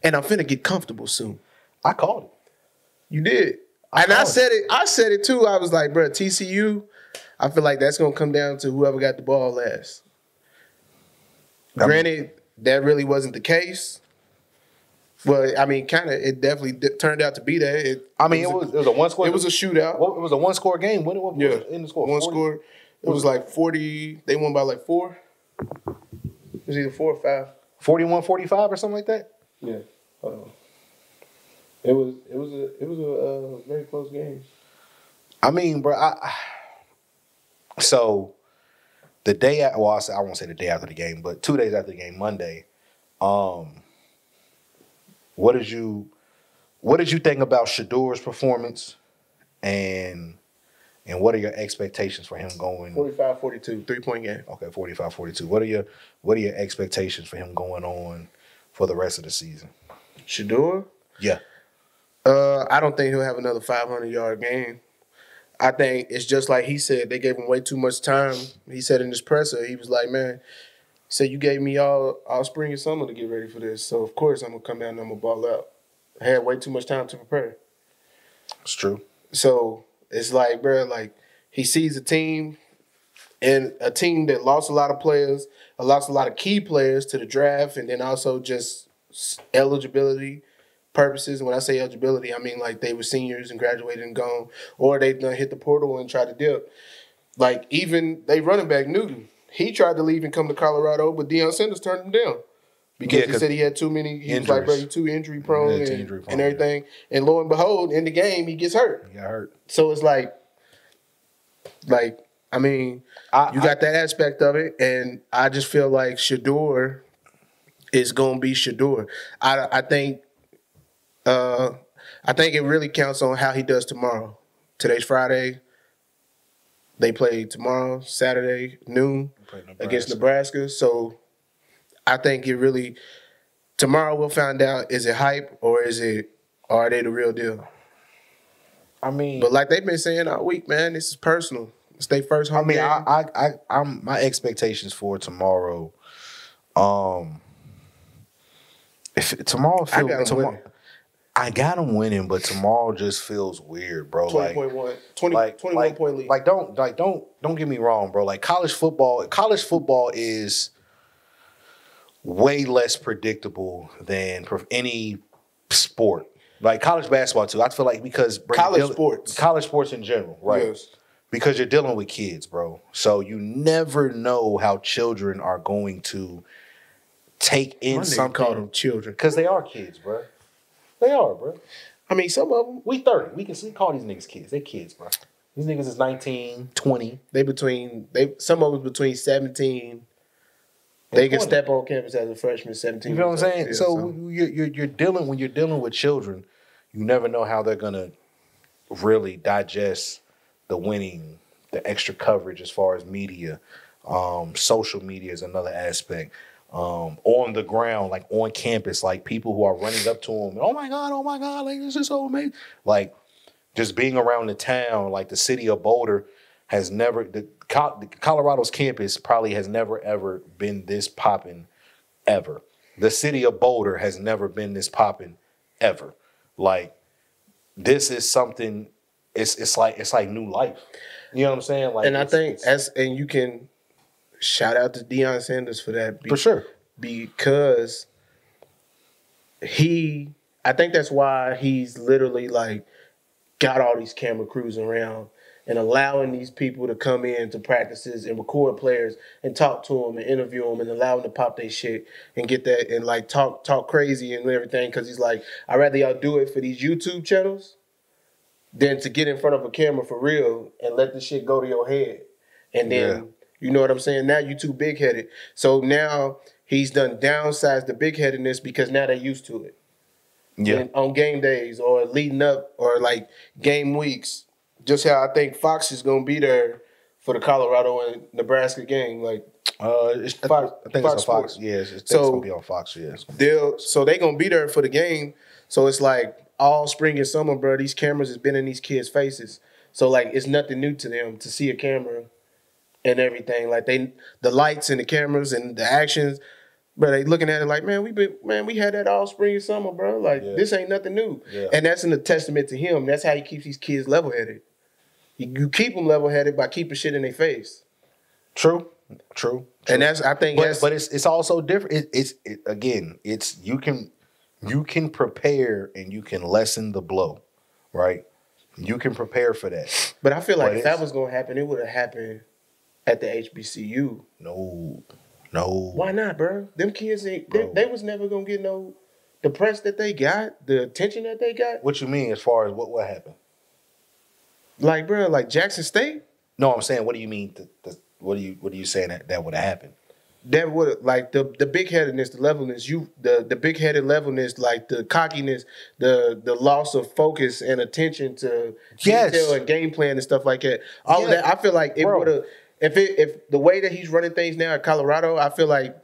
And I'm finna get comfortable soon. I called it. You did. I said it too. I was like, bro, TCU, I feel like that's gonna come down to whoever got the ball last. Granted, that really wasn't the case. Well, I mean, it definitely turned out to be that. It was a one score. It was a shootout. Well, it was a one score game. What was in the score? One score. It was like 40. They won by like 4. It was either 4 or 5. 41-45 or something like that. Yeah. Hold on. It was a very close game. I mean, bro. So the day, I won't say the day after the game, but 2 days after the game, Monday. What did you think about Shador's performance, and what are your expectations for him going 45-42, 3-point game? Okay, 45-42. What are your expectations for him going on for the rest of the season? Shador? Yeah. I don't think he'll have another 500-yard game. I think it's just like he said, they gave him way too much time. He said in his presser, he was like, man, he said, you gave me all spring and summer to get ready for this. So, of course, I'm going to come down and I'm going to ball out. I had way too much time to prepare. It's true. So, it's like, bro, like, he sees a team, and a team that lost a lot of players, lost a lot of key players to the draft, and then also just eligibility purposes. And when I say eligibility, I mean, like, they were seniors and graduated and gone, or they done hit the portal and tried to dip. Like, even they running back Newton. He tried to leave and come to Colorado, but Deion Sanders turned him down. Because he said he had too many. He was like, bro, you too injury prone and everything. And lo and behold, in the game, he gets hurt. He got hurt. So it's like, I mean, you got that aspect of it, and I just feel like Shedeur is gonna be Shedeur. I think it really counts on how he does tomorrow. Today's Friday. They play tomorrow, Saturday, noon, against Nebraska. So I think it really, tomorrow we'll find out, is it hype or are they the real deal? I mean, but like they've been saying all week, man, this is personal. It's their first home game. I'm my expectations for tomorrow. If tomorrow I got them winning, but tomorrow just feels weird, bro. 21 point lead. Like don't get me wrong, bro. Like college football is way less predictable than any sport. Like college basketball too. I feel like because college sports in general, right? Yes. Because you're dealing with kids, bro. So you never know how children are going to take in something. Call them children because they are kids, bro. They are, bro. I mean, some of them. We 30. We can call these niggas kids. They kids, bro. These niggas is 19, 20. Some of them between 17. They can step on campus as a freshman, 17. You know what I'm saying? So you're dealing when you're dealing with children, you never know how they're gonna really digest the winning, the extra coverage as far as media. Social media is another aspect. On the ground, like on campus, like people who are running up to him, oh my God, like this is so amazing. Like just being around the town, like the city of Boulder has never, Colorado's campus probably has never ever been this popping ever. The city of Boulder has never been this popping ever. Like this is something, it's like new life. You know what I'm saying? Like, and I think and you can shout out to Deion Sanders for that. For sure. Because I think that's why he's literally like got all these camera crews around and allowing these people to come in to practices and record players and talk to them and interview them and allow them to pop their shit and get that and like talk crazy and everything. Because he's like, I'd rather y'all do it for these YouTube channels than to get in front of a camera for real and let the shit go to your head. And then, you know what I'm saying? Now you too big-headed. So now he's done downsized the big-headedness because now they're used to it. Yeah. And on game days or leading up or like game weeks, just how I think Fox is going to be there for the Colorado and Nebraska game. Like, I think it's on Fox. Yeah, it's going to be on Fox. Yeah. So they're going to be there for the game. So it's like all spring and summer, bro, these cameras has been in these kids' faces. So like it's nothing new to them to see a camera and everything. Like the lights and the cameras and the actions, bro, they looking at it like, man, we had that all spring and summer, bro. Like this ain't nothing new. Yeah. And that's a testament to him. That's how he keeps these kids level-headed. You keep them level-headed by keeping shit in their face. True. And but it's also different. It's you can prepare and you can lessen the blow, right? You can prepare for that. But I feel like if that was going to happen, it would have happened at the HBCU. No. Why not, bro? Them kids, they was never going to get the press that they got, the attention that they got. What you mean as far as what happened? Like, bro, like Jackson State? No, I'm saying, what do you mean? What are you saying that would have happened? That would like the big-headedness, the levelness, the big-headed levelness, like the cockiness, the loss of focus and attention to detail and game plan and stuff like that. All of that, I feel like it would have. If the way that he's running things now at Colorado, I feel like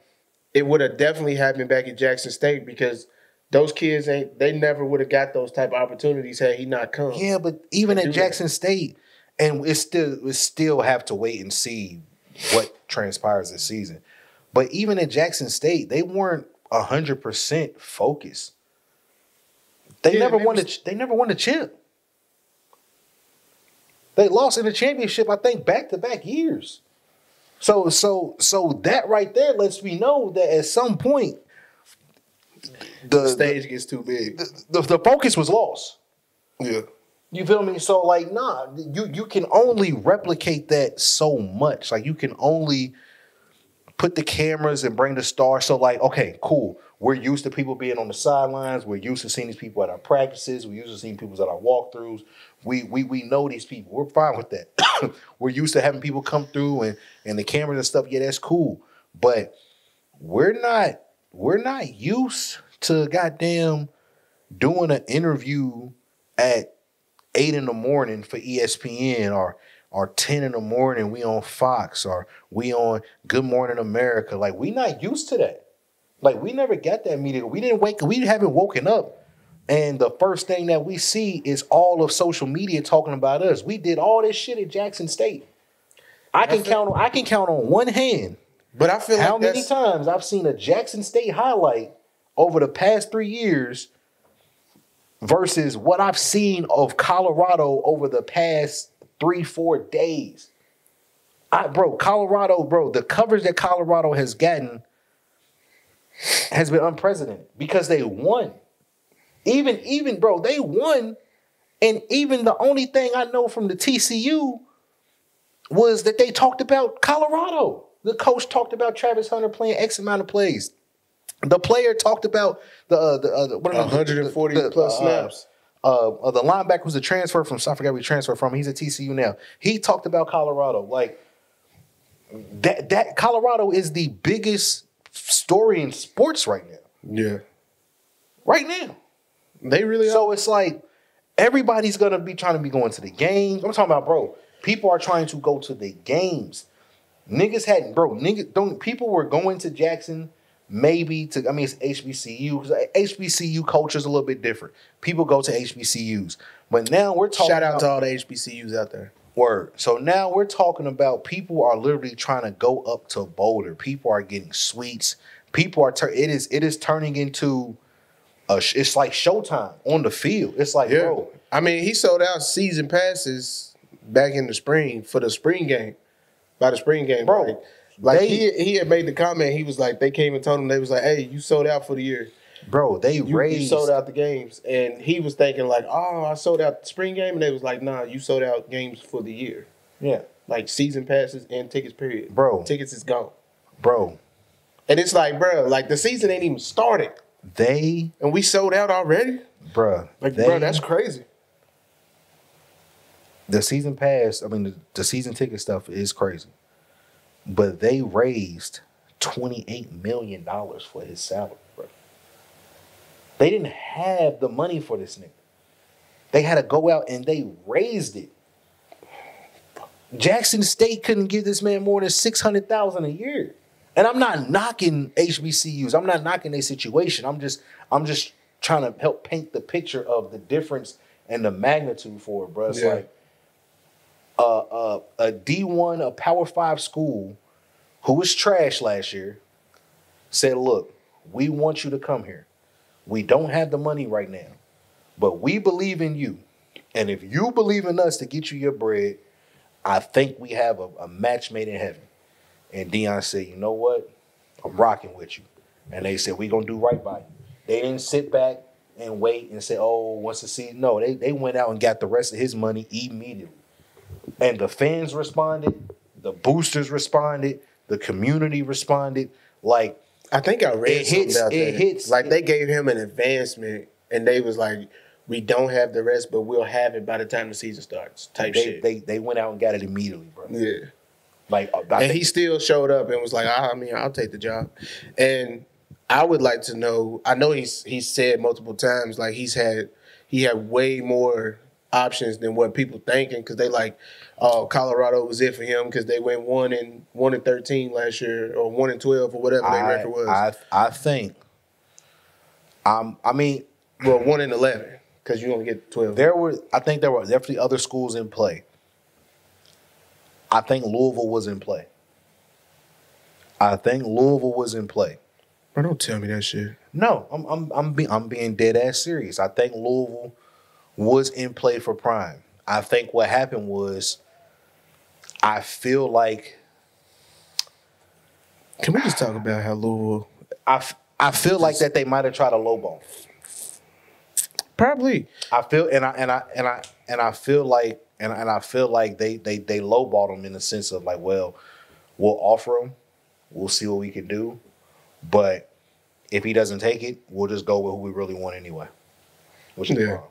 it would have definitely happened back at Jackson State because those kids they never would have got those type of opportunities had he not come. Yeah, but even at Jackson State, and we still have to wait and see what transpires this season. But even at Jackson State, they weren't 100% focused. They never won the chip. They lost in the championship, I think, back-to-back years. So that right there lets me know that at some point the stage gets too big. The focus was lost. Yeah. You feel me? So like, nah, you can only replicate that so much. Like you can only put the cameras and bring the stars. So like, okay, cool. we're used to people being on the sidelines. We're used to seeing these people at our practices. We're used to seeing people at our walkthroughs. We know these people. We're fine with that. We're used to having people come through and the cameras and stuff. Yeah, that's cool. But we're not used to goddamn doing an interview at 8 in the morning for ESPN or 10 in the morning we on Fox or we on Good Morning America. Like, we not used to that. Like, we never got that media. We haven't woken up and the first thing that we see is all of social media talking about us. We did all this shit at Jackson State. I can count on one hand. But I feel how many times I've seen a Jackson State highlight over the past 3 years versus what I've seen of Colorado over the past 3-4 days. Colorado, the coverage that Colorado has gotten has been unprecedented because they won. Even, bro, they won. And even the only thing I know from the TCU was that they talked about Colorado. The coach talked about Travis Hunter playing X amount of plays. The player talked about the 140 plus snaps. The linebacker was a transfer from, I forgot where he transferred from. He's at TCU now. He talked about Colorado. Like, that Colorado is the biggest story in sports right now. Yeah. Right now. They really are. So it's like everybody's going to be trying to be going to the games. I'm talking about, bro, people are trying to go to the games. People were going to Jackson it's HBCU. Because HBCU culture is a little bit different. People go to HBCUs. But now we're talking Shout out to all the HBCUs out there. Word. So now we're talking about people are literally trying to go up to Boulder. People are getting suites. People are it is turning into it's like Showtime on the field. It's like, bro. I mean, he sold out season passes back in the spring for the spring game. By the spring game, bro. He had made the comment. He was like, they came and told him, they was like, hey, you sold out for the year. Bro, you sold out the games. And he was thinking like, oh, I sold out the spring game. And they was like, nah, you sold out games for the year. Yeah. Like season passes and tickets, period. Bro. Tickets is gone. Bro. And it's like, bro, like the season ain't even started. And we sold out already? Bro. Bro, that's crazy. The season pass, the season ticket stuff is crazy. But they raised $28 million for his salary, bro. They didn't have the money for this nigga. They had to go out and they raised it. Jackson State couldn't give this man more than $600,000 a year. And I'm not knocking HBCUs. I'm not knocking their situation. I'm just trying to help paint the picture of the difference and the magnitude for it, bro. It's like a D1, a Power 5 school who was trash last year said, look, we want you to come here. We don't have the money right now, but we believe in you. And if you believe in us to get you your bread, I think we have a match made in heaven. And Deion said, you know what? I'm rocking with you. And they said, we're going to do right by you. They didn't sit back and wait and say, oh, what's the season? No, they went out and got the rest of his money immediately. And the fans responded. The boosters responded. The community responded. Like, I think I read something out there. Like, they gave him an advancement, and they was like, we don't have the rest, but we'll have it by the time the season starts type shit. They went out and got it immediately, bro. Yeah. Like, and he still showed up and was like, I'll take the job. And I would like to know, I know he's said multiple times, like he had way more options than what people thinking, because they like, oh, Colorado was it for him because they went 1-13 last year, or 1-12 or whatever their record was. I think, well, 1-11 because you only get 12. I think there were definitely other schools in play. I think Louisville was in play. Bro, don't tell me that shit. No, I'm being dead ass serious. I think Louisville was in play for Prime. I think what happened was, I feel like. Can we just talk about how Louisville? I feel like that they might have tried to lowball. Probably. I feel I feel like they lowballed them in the sense of like, well, we'll offer them, we'll see what we can do, but If he doesn't take it, we'll just go with who we really want anyway, which is Braun.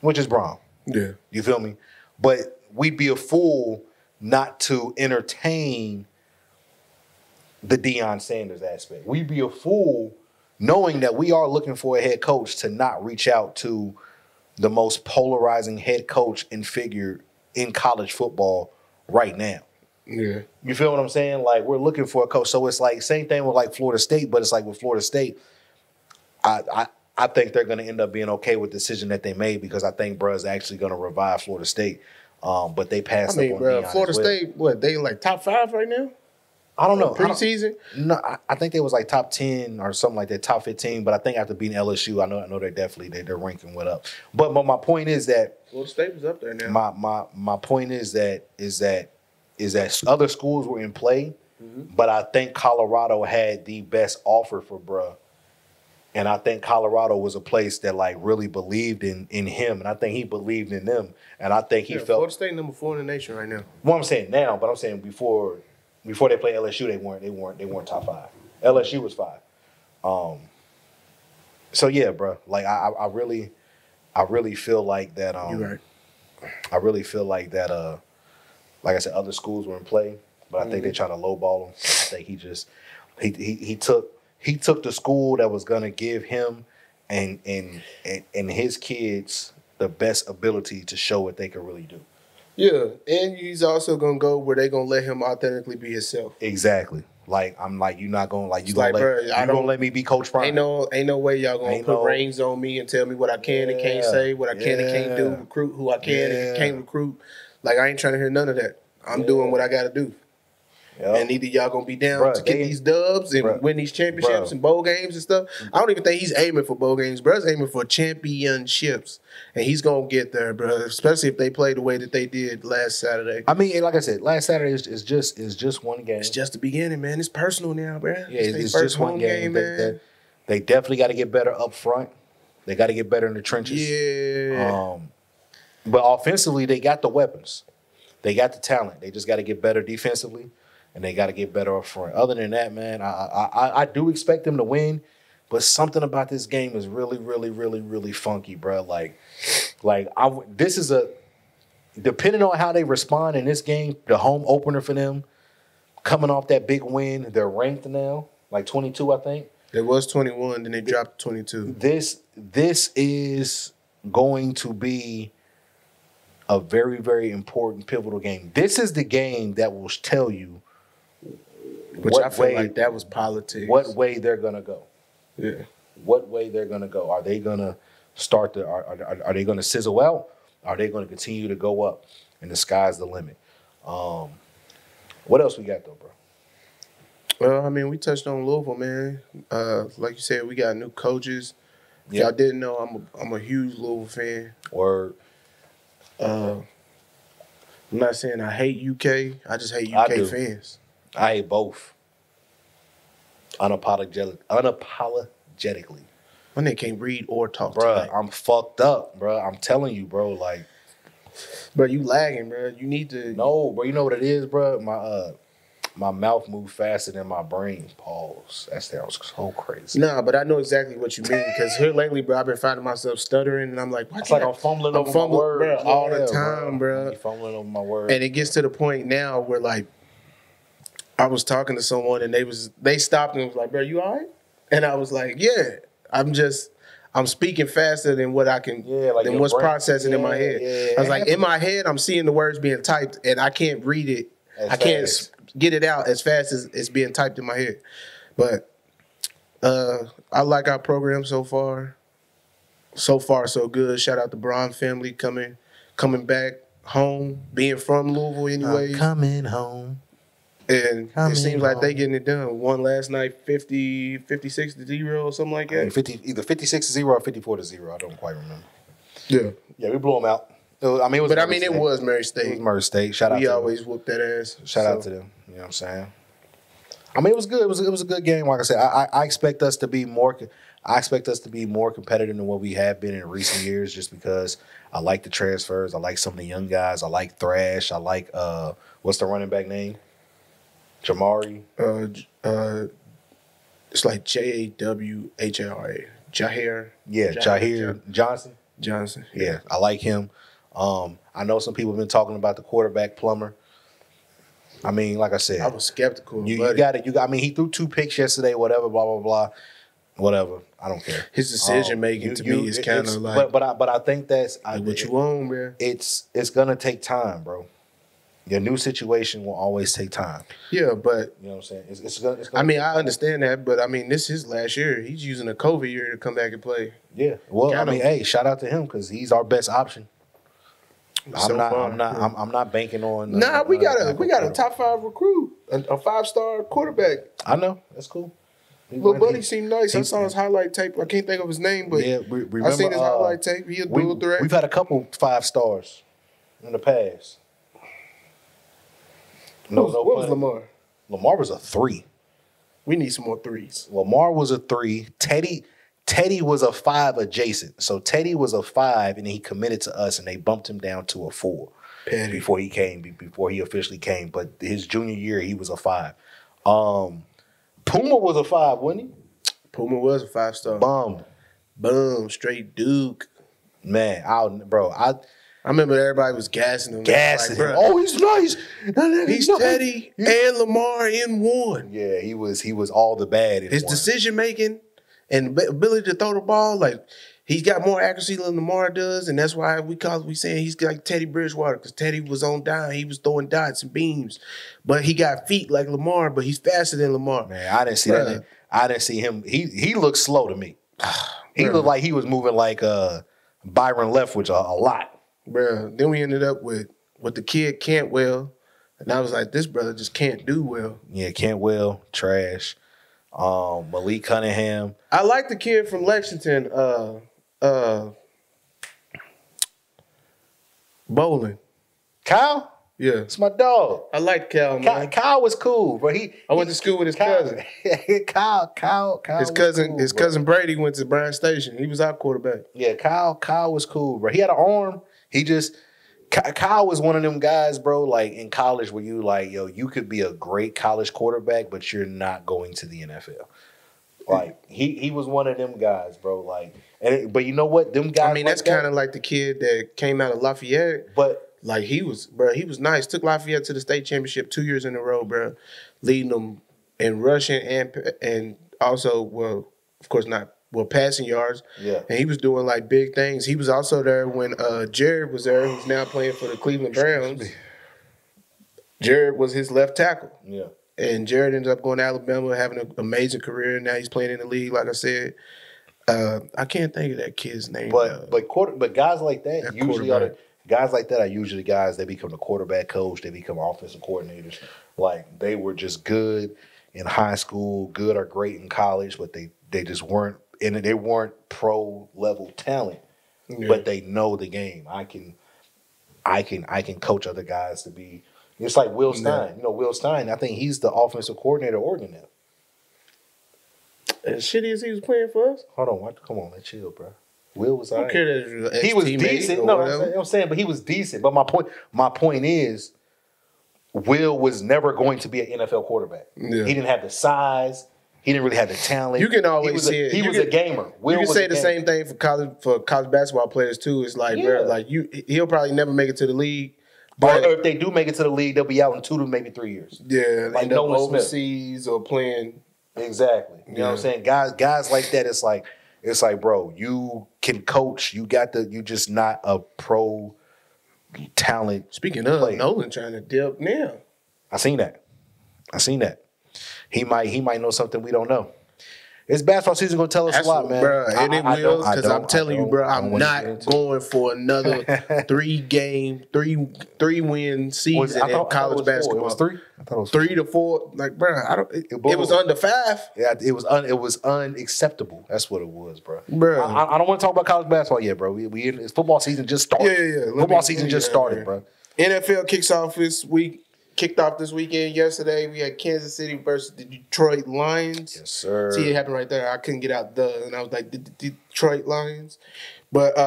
Which is Braun. Yeah. You feel me? But we'd be a fool not to entertain the Deion Sanders aspect. We'd be a fool knowing that we are looking for a head coach to not reach out to the most polarizing head coach and figure in college football right now. Yeah. You feel what I'm saying? Like, we're looking for a coach. So it's like same thing with like Florida State, but it's like with Florida State, I think they're going to end up being okay with the decision that they made because I think bruh's actually going to revive Florida State. But they passed up on Deion Florida State, what, they like top 5 right now? I don't know. Preseason? No, I think they was like top 10 or something like that, top 15. But I think after beating LSU, I know their ranking went up. But my point is that Florida State was up there now. My point is that other schools were in play, but I think Colorado had the best offer for bruh. And I think Colorado was a place that like really believed in him, and I think he believed in them, and I think he felt. Florida State number 4 in the nation right now. Well, I'm saying now, but I'm saying before they play LSU, they weren't top 5. LSU was 5. So yeah, bro. Like I really feel like that. You're right. I really feel like that. Like I said, other schools were in play, but I think they tried to lowball him. I think he took the school that was gonna give him and his kids the best ability to show what they could really do. Yeah, and he's also gonna go where they gonna let him authentically be himself. Exactly. Like I'm like you're not gonna like you gonna let me be Coach Prime. Ain't no way y'all gonna put reins on me and tell me what I can and can't say, what I can and can't do, recruit who I can and can't recruit. Like I ain't trying to hear none of that. I'm doing what I gotta do. Yep. And either y'all gonna be down to get these dubs and win these championships and bowl games and stuff. I don't even think he's aiming for bowl games. Bruh's aiming for championships. And he's gonna get there, bro. Especially if they play the way that they did last Saturday. I mean, like I said, last Saturday is just one game. It's just the beginning, man. It's personal now, bro. Yeah, it's just one game, man. They definitely got to get better up front. They got to get better in the trenches. Yeah. But offensively, they got the weapons. They got the talent. They just got to get better defensively. And they got to get better up front. Other than that, man, I do expect them to win, but something about this game is really, really, really, really funky, bro. This is depending on how they respond in this game, the home opener for them, coming off that big win, they're ranked now, like 22, I think. It was 21, then they dropped to 22. This is going to be a very, very important, pivotal game. This is the game that will tell you. Which I feel like that was politics. What way they're gonna go? Yeah. What way they're gonna go? Are they gonna start are they gonna sizzle out? Are they gonna continue to go up? And the sky's the limit. What else we got though, bro? Well, I mean, we touched on Louisville, man. Like you said, we got new coaches. If y'all didn't know, I'm a huge Louisville fan. Word. I'm not saying I hate UK. I just hate UK fans. I hate both. Unapologetically. My nigga can't read or talk. Bruh, I'm fucked up, bruh. I'm telling you, bro. Like, bro, you lagging, bro. You need to. No, bro. You know what it is, bro? My mouth moves faster than my brain. Pause. That sounds so crazy. Nah, but I know exactly what you mean because here lately, bro, I've been finding myself stuttering, and I'm like, "What's like I'm fumbling over my words, bro, all the time, bro." I'm fumbling over my words, and it gets to the point now where like. I was talking to someone and they stopped and was like, bro, you all right? And I was like, yeah, I'm speaking faster than what I can, than what's processing in my head. I was like, in my head, I'm seeing the words being typed and I can't read it. I can't get it out as fast as it's being typed in my head. But I like our program so far. So far, so good. Shout out the Braun family coming back home, being from Louisville anyways. I'm coming home. And it seems like they getting it done. Won last night 56-0 or something like that. Either 56-0 or 54-0. I don't quite remember. Yeah. Yeah, we blew them out. It was Murray State. It was Murray State. Shout out to them. We always whoop that ass. Shout out to them. You know what I'm saying? I mean, it was good. It was a good game. Like I said, I expect us to be more competitive than what we have been in recent years just because I like the transfers. I like some of the young guys. I like Thrash. I like what's the running back name? Jamari. It's like Jawhara. Jahair. Yeah, Jahair Johnson. Johnson. Yeah, I like him. I know some people have been talking about the quarterback Plummer. I mean, like I said, I was skeptical. You got it. I mean, he threw 2 picks yesterday. Whatever. Blah blah blah. Whatever. I don't care. His decision making to me is kind of like. But I think that's what you want, man. It's gonna take time, bro. Your new situation will always take time. Yeah, but you know what I'm saying. It's gonna I mean, I understand that, but I mean, this is his last year. He's using a COVID year to come back and play. Yeah. Well, I mean, hey, shout out to him because he's our best option. I'm not banking on. We got a top 5 recruit, a 5-star quarterback. I know that's cool. Little buddy seemed nice. I saw his highlight tape. I can't think of his name, but yeah, remember, I seen his highlight tape. He a dual threat. We've had a couple 5 stars in the past. What was Lamar? Lamar was a 3. We need some more 3s. Lamar was a 3. Teddy was a 5 adjacent. So Teddy was a 5, and he committed to us, and they bumped him down to a 4 before he officially came. But his junior year, he was a 5. Puma was a 5, wasn't he? Puma was a 5-star. Boom, straight Duke. Man, I remember everybody was gassing him. Him. Oh, he's nice. He's Teddy and Lamar in one. Yeah, he was all the bad in his decision making and ability to throw the ball, like he's got more accuracy than Lamar does, and that's why we saying he's like Teddy Bridgewater, because Teddy was on dime, he was throwing dots and beams, but he got feet like Lamar, but he's faster than Lamar. Man, I didn't see that. I didn't see him. He looked slow to me. He looked like he was moving like Byron Leftwich a lot. Bruh, then we ended up with the kid Cantwell, and I was like, this brother just can't do well. Yeah, Cantwell, trash. Malik Cunningham. I like the kid from Lexington, Bowling. Kyle? Yeah. It's my dog. I like Kyle, man. Kyle was cool, but I went to school with his cousin. Kyle. His cousin Brady went to Bryan Station. He was our quarterback. Yeah, Kyle was cool, bro. He had an arm. Kyle was one of them guys, bro, like in college where you like, yo, you could be a great college quarterback, but you're not going to the NFL. Like he was one of them guys, bro. Like, but you know what? Them guys. I mean, that's kind of like the kid that came out of Lafayette. But like he was nice. Took Lafayette to the state championship 2 years in a row, bro. Leading them in rushing and also, well, of course not. Well, passing yards. Yeah. And he was doing like big things. He was also there when Jared was there, who's now playing for the Cleveland Browns. Jared was his left tackle. Yeah. And Jared ended up going to Alabama, having an amazing career. Now he's playing in the league, like I said. I can't think of that kid's name. But guys like that usually are usually guys that become the quarterback coach, they become offensive coordinators. Like they were just good in high school, good or great in college, but they just weren't. And they weren't pro level talent, but they know the game. I can coach other guys to be. It's like Will Stein. Yeah. You know, Will Stein. I think he's the offensive coordinator of Oregon now. As shitty as he was playing for us. Hold on, come on, let's chill, bro. Will was all right. He was decent. No, I'm saying, but he was decent. But my point is, Will was never going to be an NFL quarterback. Yeah. He didn't have the size. He didn't really have the talent. You can always say it. He was a gamer. You can say the same thing for college basketball players too. It's like, bro, like he'll probably never make it to the league. But or if they do make it to the league, they'll be out in 2 to maybe 3 years. Yeah, like no overseas or playing. Exactly. You know what I'm saying? Guys like that, it's like, bro, you can coach. You just not a pro talent. Speaking of player. Nolan trying to dip now. I seen that. He might know something we don't know. This basketball season gonna tell us a lot, man. Bro, and it will, because I'm telling you, bro, I'm not going for another 3-win season in college basketball. It was 3. I thought it was 3 to 4. Like, bro, it was under 5. Yeah, it was unacceptable. That's what it was, bro. Bro, I don't want to talk about college basketball yet, bro. It's football season just started. Yeah. Football season just started, bro. NFL kicks off this week. Kicked off this weekend yesterday. We had Kansas City versus the Detroit Lions. Yes, sir. See, it happened right there. I couldn't get out and I was like, the Detroit Lions. But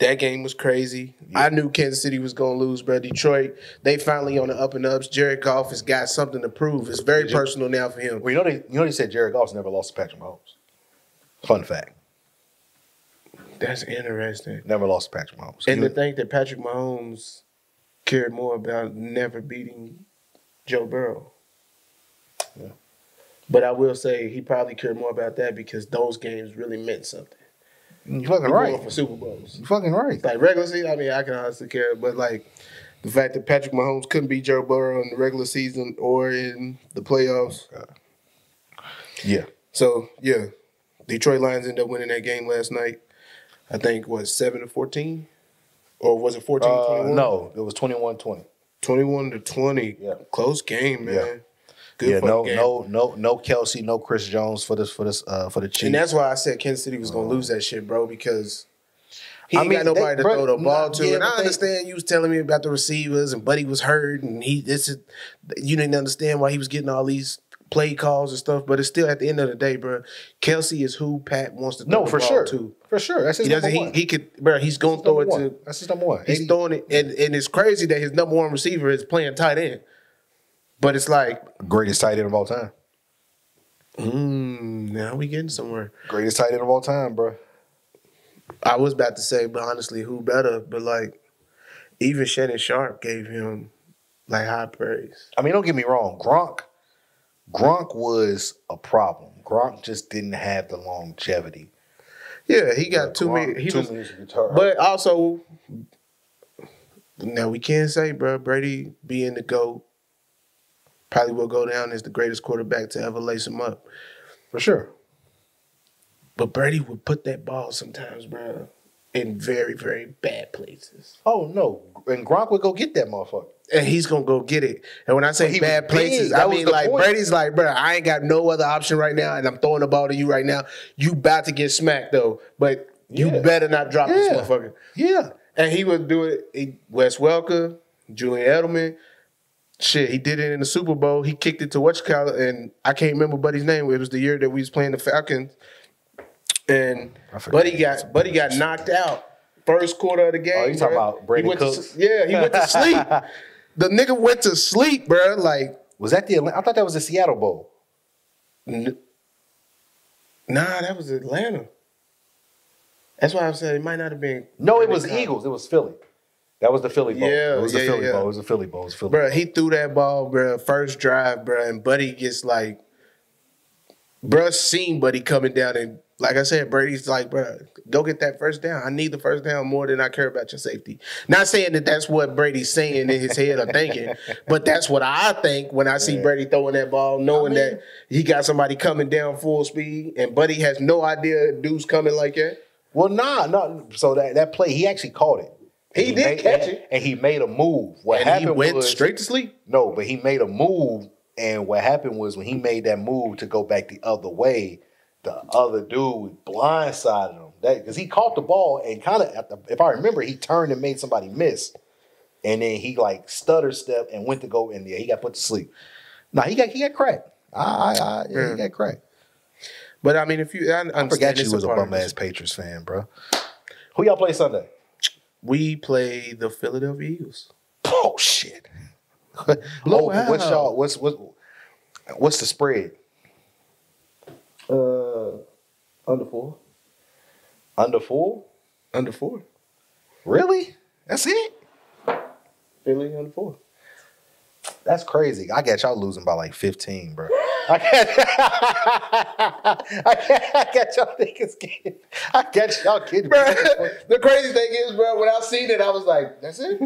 That game was crazy. Yeah. I knew Kansas City was going to lose, bro. Detroit, they finally on the up and ups. Jared Goff has got something to prove. It's very personal now for him. Well, you know they said Jared Goff's never lost to Patrick Mahomes. Fun fact. That's interesting. Never lost to Patrick Mahomes. And to think that Patrick Mahomes cared more about never beating Joe Burrow. Yeah. But I will say he probably cared more about that because those games really meant something. You're fucking right. Going for Super Bowls. You're fucking right. Like regular season, I mean, I can honestly care, but like the fact that Patrick Mahomes couldn't beat Joe Burrow in the regular season or in the playoffs. Yeah. So yeah, Detroit Lions ended up winning that game last night. I think 7-14, or was it 14-21? No, it was 21-20. 21-20. Yeah, close game, man. Yeah. Good no Kelsey, no Chris Jones for the Chiefs. And that's why I said Kansas City was gonna lose that shit, bro, because he ain't got nobody to throw the ball to. And I understand you was telling me about the receivers and Buddy was hurt and you didn't understand why he was getting all these play calls and stuff, but it's still at the end of the day, bro. Kelsey is who Pat wants to throw the ball to. For sure. That's his number one. He could, bro, he's gonna throw it to. That's his number one. He's throwing it, and it's crazy that his number one receiver is playing tight end. But it's like greatest tight end of all time. Now we getting somewhere. Greatest tight end of all time, bro. I was about to say, but honestly, who better? But like, even Shannon Sharp gave him like high praise. I mean, don't get me wrong. Gronk was a problem. Gronk just didn't have the longevity. Yeah, he got too many. He was, but also, now we can't say, bro, Brady being the GOAT probably will go down as the greatest quarterback to ever lace him up. For sure. But Brady would put that ball sometimes, bro, in very, very bad places. Oh, no. And Gronk would go get that motherfucker. And he's going to go get it. And when I say bad places, I mean like Brady's like, bro, I ain't got no other option right now, and I'm throwing the ball to you right now. You about to get smacked, though. But you better not drop this motherfucker. Yeah. And he would do it. Wes Welker, Julian Edelman. Shit, he did it in the Super Bowl. He kicked it to whatchamacallit, and I can't remember Buddy's name. It was the year that we was playing the Falcons. And Buddy got knocked out first quarter of the game. Oh, you talking about Brady Cooks? He went to sleep. The nigga went to sleep, bro. Like, was that I thought that was the Seattle Bowl. Nah, that was Atlanta. That's why I'm saying it might not have been. No, it was Eagles. It was Philly. That was the Philly Bowl. Yeah, it was the Philly Bowl. It was the Philly Bowl. Bro, he threw that ball, bro, first drive, bro, and Buddy gets like, bro, seen Buddy coming down, and like I said, Brady's like, bro, go get that first down. I need the first down more than I care about your safety. Not saying that that's what Brady's saying in his head or thinking, but that's what I think when I see Brady throwing that ball, knowing that he got somebody coming down full speed, and Buddy has no idea dude's coming like that. Well, nah. So that play, he actually caught it. He did catch it. And he made a move. What happened he went straight to sleep? No, but he made a move, and what happened was when he made that move to go back the other way, the other dude blindsided him. Because he caught the ball and kind of, if I remember, he turned and made somebody miss. And then he like stutter stepped and went to go in there. He got put to sleep. Nah, he got cracked. He got cracked. But I mean, I forgot you was a bum ass Patriots fan, bro. Who y'all play Sunday? We play the Philadelphia Eagles. Oh shit! What's the spread? Under 4. Under 4? Under 4. Really? That's it? Philly under 4. That's crazy. I got y'all losing by like 15, bro. I got y'all niggas getting. I got y'all kidding. Bro, the crazy thing is, bro, when I seen it, I was like, that's it?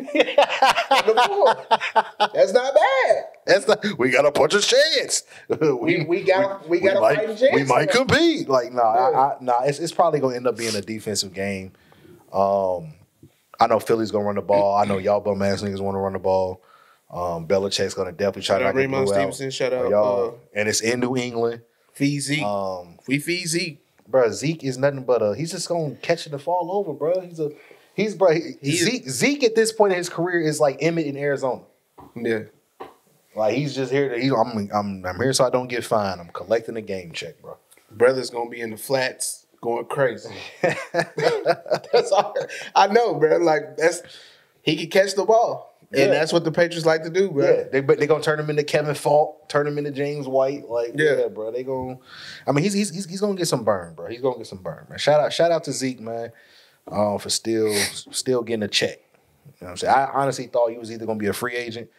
That's not bad. That's not, we got a punch of chance. We got a fighting chance. We might compete. Like, it's probably gonna end up being a defensive game. I know Philly's gonna run the ball. I know y'all bum ass niggas want to run the ball. Belichick's gonna definitely try to knock the blue Stevenson, out. shout out. Y'all, and it's in New England. Feed Zeke. We feed Zeke. Bro, Zeke is nothing but he's just gonna catch it and fall over, bro. Zeke at this point in his career is like Emmett in Arizona. Yeah. Like he's just here I'm here so I don't get fined. I'm collecting a game check, bro. Brother's gonna be in the flats going crazy. That's all I know, bro. Like he can catch the ball. And that's what the Patriots like to do, bro. Yeah, they gonna turn him into Kevin Falk, turn him into James White. Like, yeah bro. They gonna. I mean, he's gonna get some burn, bro. He's gonna get some burn, man. Shout out to Zeke, man, for still getting a check. You know what I'm saying? I honestly thought he was either gonna be a free agent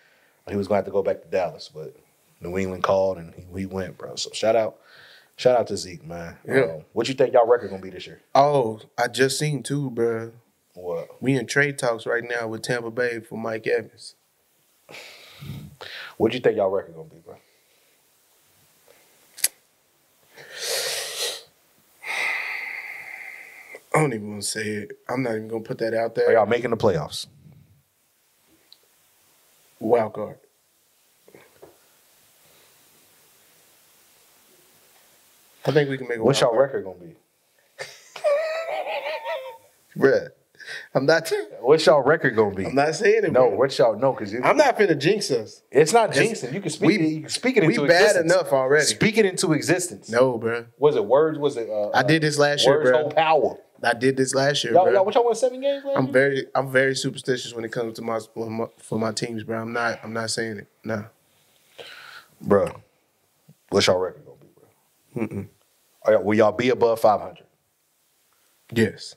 or he was gonna have to go back to Dallas, but New England called and he went, bro. So shout out to Zeke, man. Yeah. What you think y'all record gonna be this year? Oh, I just seen too, bro. What? We in trade talks right now with Tampa Bay for Mike Evans. What you think y'all record gonna be, bro? I don't even want to say it. I'm not even gonna put that out there. Are y'all making the playoffs? Wild card. I think we can make a What's wild y'all card. record gonna be? Bruh. I'm not. What's y'all record gonna be? I'm not saying it. No, bro. what y'all know? Because I'm not finna jinx us. It's not jinxing. You can speak it. You can speak it into we existence. bad enough already. Speak it into existence. No, bro. Was it words? Was it? I did this last year, words bro. hold power. I did this last year, Y'all, bro. what y'all won 7 games last year? I'm very superstitious when it comes to for my teams, bro. I'm not saying it. Nah. Bro, what's y'all record gonna be, bro? Will y'all be above 500? Yes.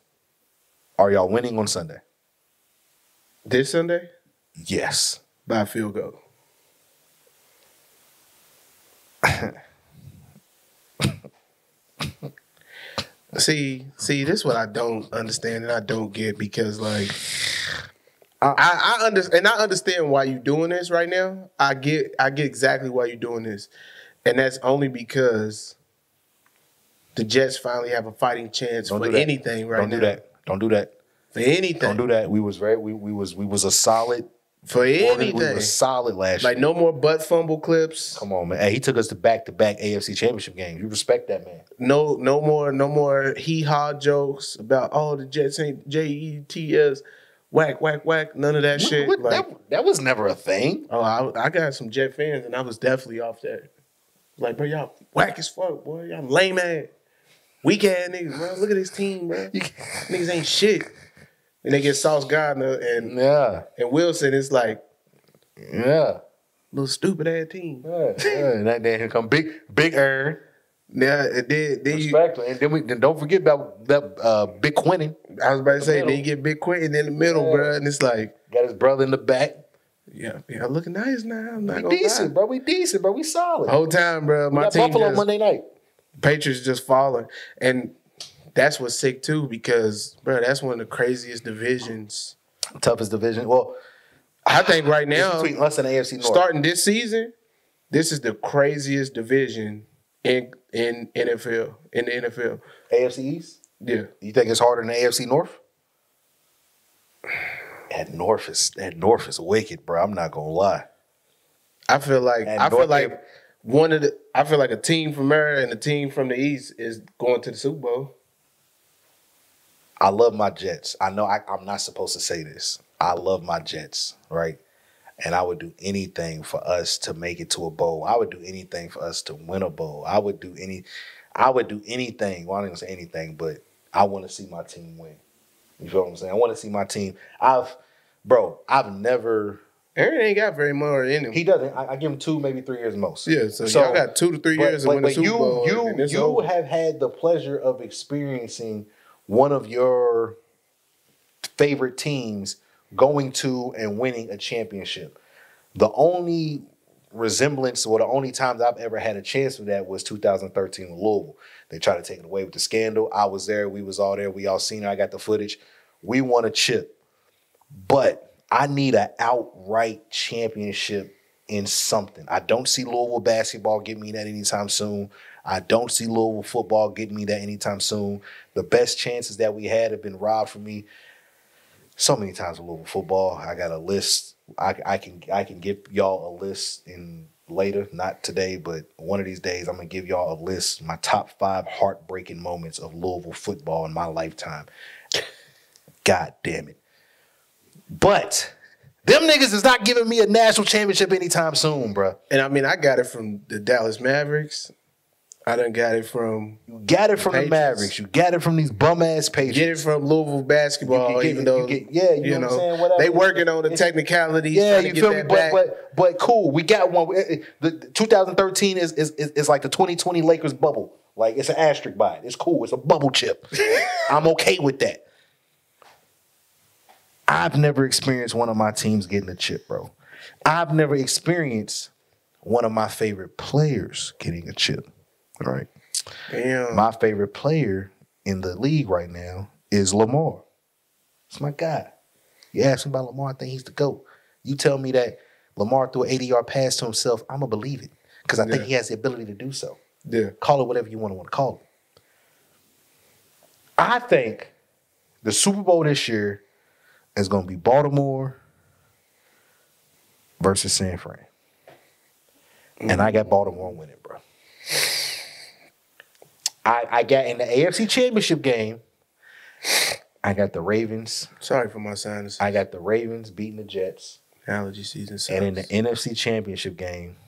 Are y'all winning on Sunday? This Sunday? Yes. By a field goal. See, this is what I don't understand and I don't get because like I understand why you're doing this right now. I get exactly why you're doing this. And that's only because the Jets finally have a fighting chance for anything right now. Don't do that. For anything. Don't do that. We was a solid for anything. We was solid last year. Like no more butt fumble clips. Come on, man. Hey, he took us to back-to-back AFC Championship games. You respect that, man. No more hee-haw jokes about the Jets ain't Jets. Whack, whack, whack. None of that shit. That was never a thing. Oh, I got some Jet fans, and I was definitely off that. Like, bro, y'all whack as fuck, boy. Y'all lame ass. Weak ass niggas, bro. Look at this team, bro. Niggas ain't shit. And they get Sauce Gardner and Wilson. It's like, little stupid ass team. And then here come Big Aaron. Yeah, it did. And then don't forget about that Big Quentin. I was about to say, then you get Big Quentin in the middle, bro, and it's like got his brother in the back. Yeah, looking nice now. I'm not gonna decent, bro. We decent, bro. We solid. Whole time, bro. My team Buffalo Monday night. Patriots just falling, and that's what's sick too because, bro, that's one of the craziest divisions. Toughest division. Well, I think right now, between us and AFC North, starting this season, this is the craziest division in NFL. In the NFL, AFC East. Yeah, you think it's harder than the AFC North? That North is wicked, bro. I'm not gonna lie. I feel like a team from there and a team from the East is going to the Super Bowl. I love my Jets. I know I'm not supposed to say this. I love my Jets, right? And I would do anything for us to make it to a bowl. I would do anything for us to win a bowl. I would do anything. Well, I'm not gonna say anything, but I want to see my team win. You feel what I'm saying? I want to see my team. I've never. Aaron ain't got very more in him. He doesn't. I give him 2, maybe 3 years most. Yeah, so y'all got 2 to 3 years to win the Super Bowl. You have had the pleasure of experiencing one of your favorite teams going to and winning a championship. The only resemblance or the only times I've ever had a chance for that was 2013 with Louisville. They tried to take it away with the scandal. I was there. We was all there. We all seen it. I got the footage. We won a chip. But I need an outright championship in something. I don't see Louisville basketball getting me that anytime soon. I don't see Louisville football getting me that anytime soon. The best chances that we had have been robbed from me so many times with Louisville football. I got a list. I can give y'all a list in later, not today, but one of these days I'm gonna give y'all a list, my top 5 heartbreaking moments of Louisville football in my lifetime. God damn it. But them niggas is not giving me a national championship anytime soon, bro. And I mean, I got it from the Dallas Mavericks. I done got it from. You got it from Patriots. the Mavericks. You got it from these bum ass Patriots. Get it from Louisville basketball, even though you know what I'm saying. Whatever. They working on the technicalities. Yeah, you feel me? But cool. We got one. The 2013 is like the 2020 Lakers bubble. Like it's an asterisk by it. It's cool. It's a bubble chip. I'm okay with that. I've never experienced one of my teams getting a chip, bro. I've never experienced one of my favorite players getting a chip. Right. Damn. My favorite player in the league right now is Lamar. It's my guy. You ask me about Lamar, I think he's the GOAT. You tell me that Lamar threw an 80-yard pass to himself, I'm going to believe it. Because I think he has the ability to do so. Yeah. Call it whatever you want to call it. I think the Super Bowl this year is going to be Baltimore versus San Fran. And I got Baltimore winning, bro. I got in the AFC Championship game, I got the Ravens. Sorry for my sinus. I got the Ravens beating the Jets. Allergy season sucks. And in the NFC Championship game,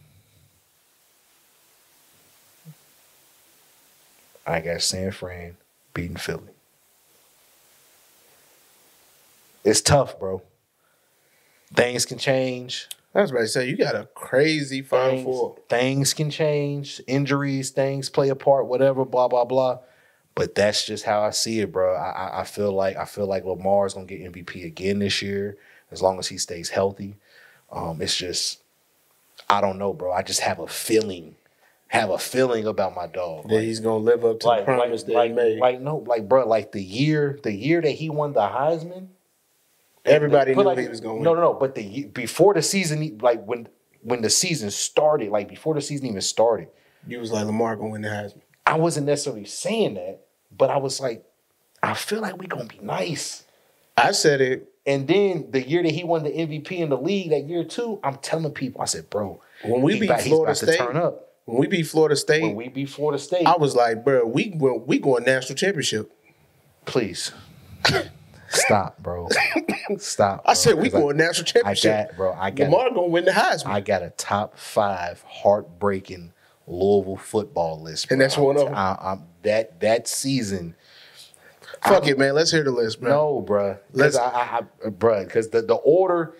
I got San Fran beating Philly. It's tough, bro. Things can change. I was about to say, you got a crazy Final Four. Things can change. Injuries, things play a part, whatever, blah, blah, blah. But that's just how I see it, bro. I feel like Lamar's going to get MVP again this year as long as he stays healthy. It's just, I don't know, bro. I just have a feeling about my dog. That he's going to live up to the promise that he made. Bro, like the year that he won the Heisman, everybody knew he was going to win. No. But before the season, like when the season started, like before the season even started, you was like, Lamar going to win the Heisman. I wasn't necessarily saying that, but I was like, I feel like we're going to be nice. I said it. And then the year that he won the MVP in the league, that year too, I'm telling people, I said, bro, when we beat Florida State, turn up. When we beat Florida State, I was like, bro, we going national championship. Please. Stop, bro. Stop. I said we going national championship. I got Lamar gonna win the Heisman. I got a top 5 heartbreaking Louisville football list, bro. And that's one of them. That season. Fuck it, man. Let's hear the list, bro. No, bro. Because the order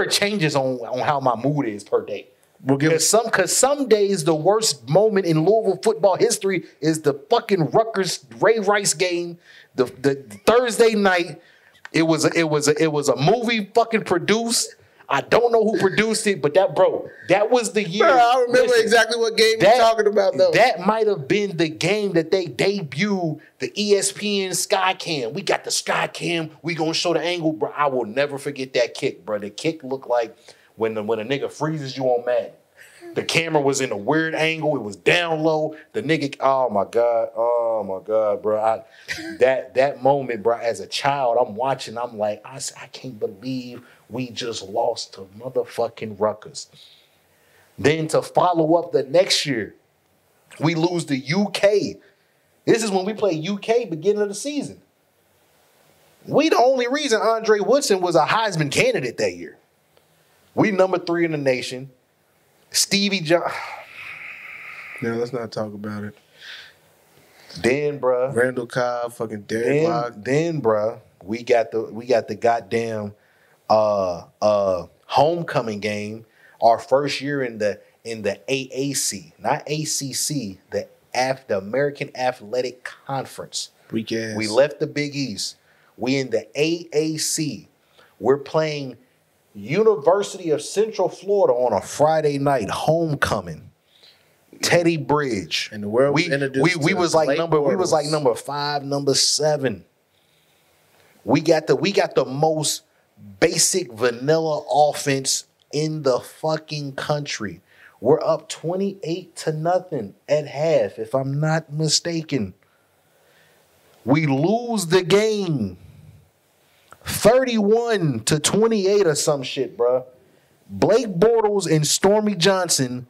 changes on how my mood is per day. Because some days the worst moment in Louisville football history is the fucking Rutgers Ray Rice game, the Thursday night. It was a movie fucking produced. I don't know who produced it, but that was the year. Bro, I remember exactly what game you're talking about, though. That might have been the game that they debuted the ESPN Skycam. We got the Skycam. We gonna show the angle, bro. I will never forget that kick, bro. The kick looked like when a nigga freezes you on Madden. The camera was in a weird angle. It was down low. The nigga, oh my God, bro. That moment, bro, as a child, I'm watching, I'm like, I can't believe we just lost to motherfucking Rutgers. Then to follow up the next year, we lose to UK. This is when we play UK beginning of the season. We the only reason Andre Woodson was a Heisman candidate that year. We number 3 in the nation. Stevie John. No, let's not talk about it. Then, bruh. Randall Cobb, fucking Derek Locke. Then, bruh, we got the goddamn homecoming game. Our first year in the AAC, not ACC, the American Athletic Conference. Weak ass. We left the Big East. We in the AAC. We're playing University of Central Florida on a Friday night, homecoming. Teddy Bridge. And the world was introduced we was like number 5, number 7. We got the most basic vanilla offense in the fucking country. We're up 28-0 at half, if I'm not mistaken. We lose the game 31-28 or some shit, bro. Blake Bortles and Stormy Johnson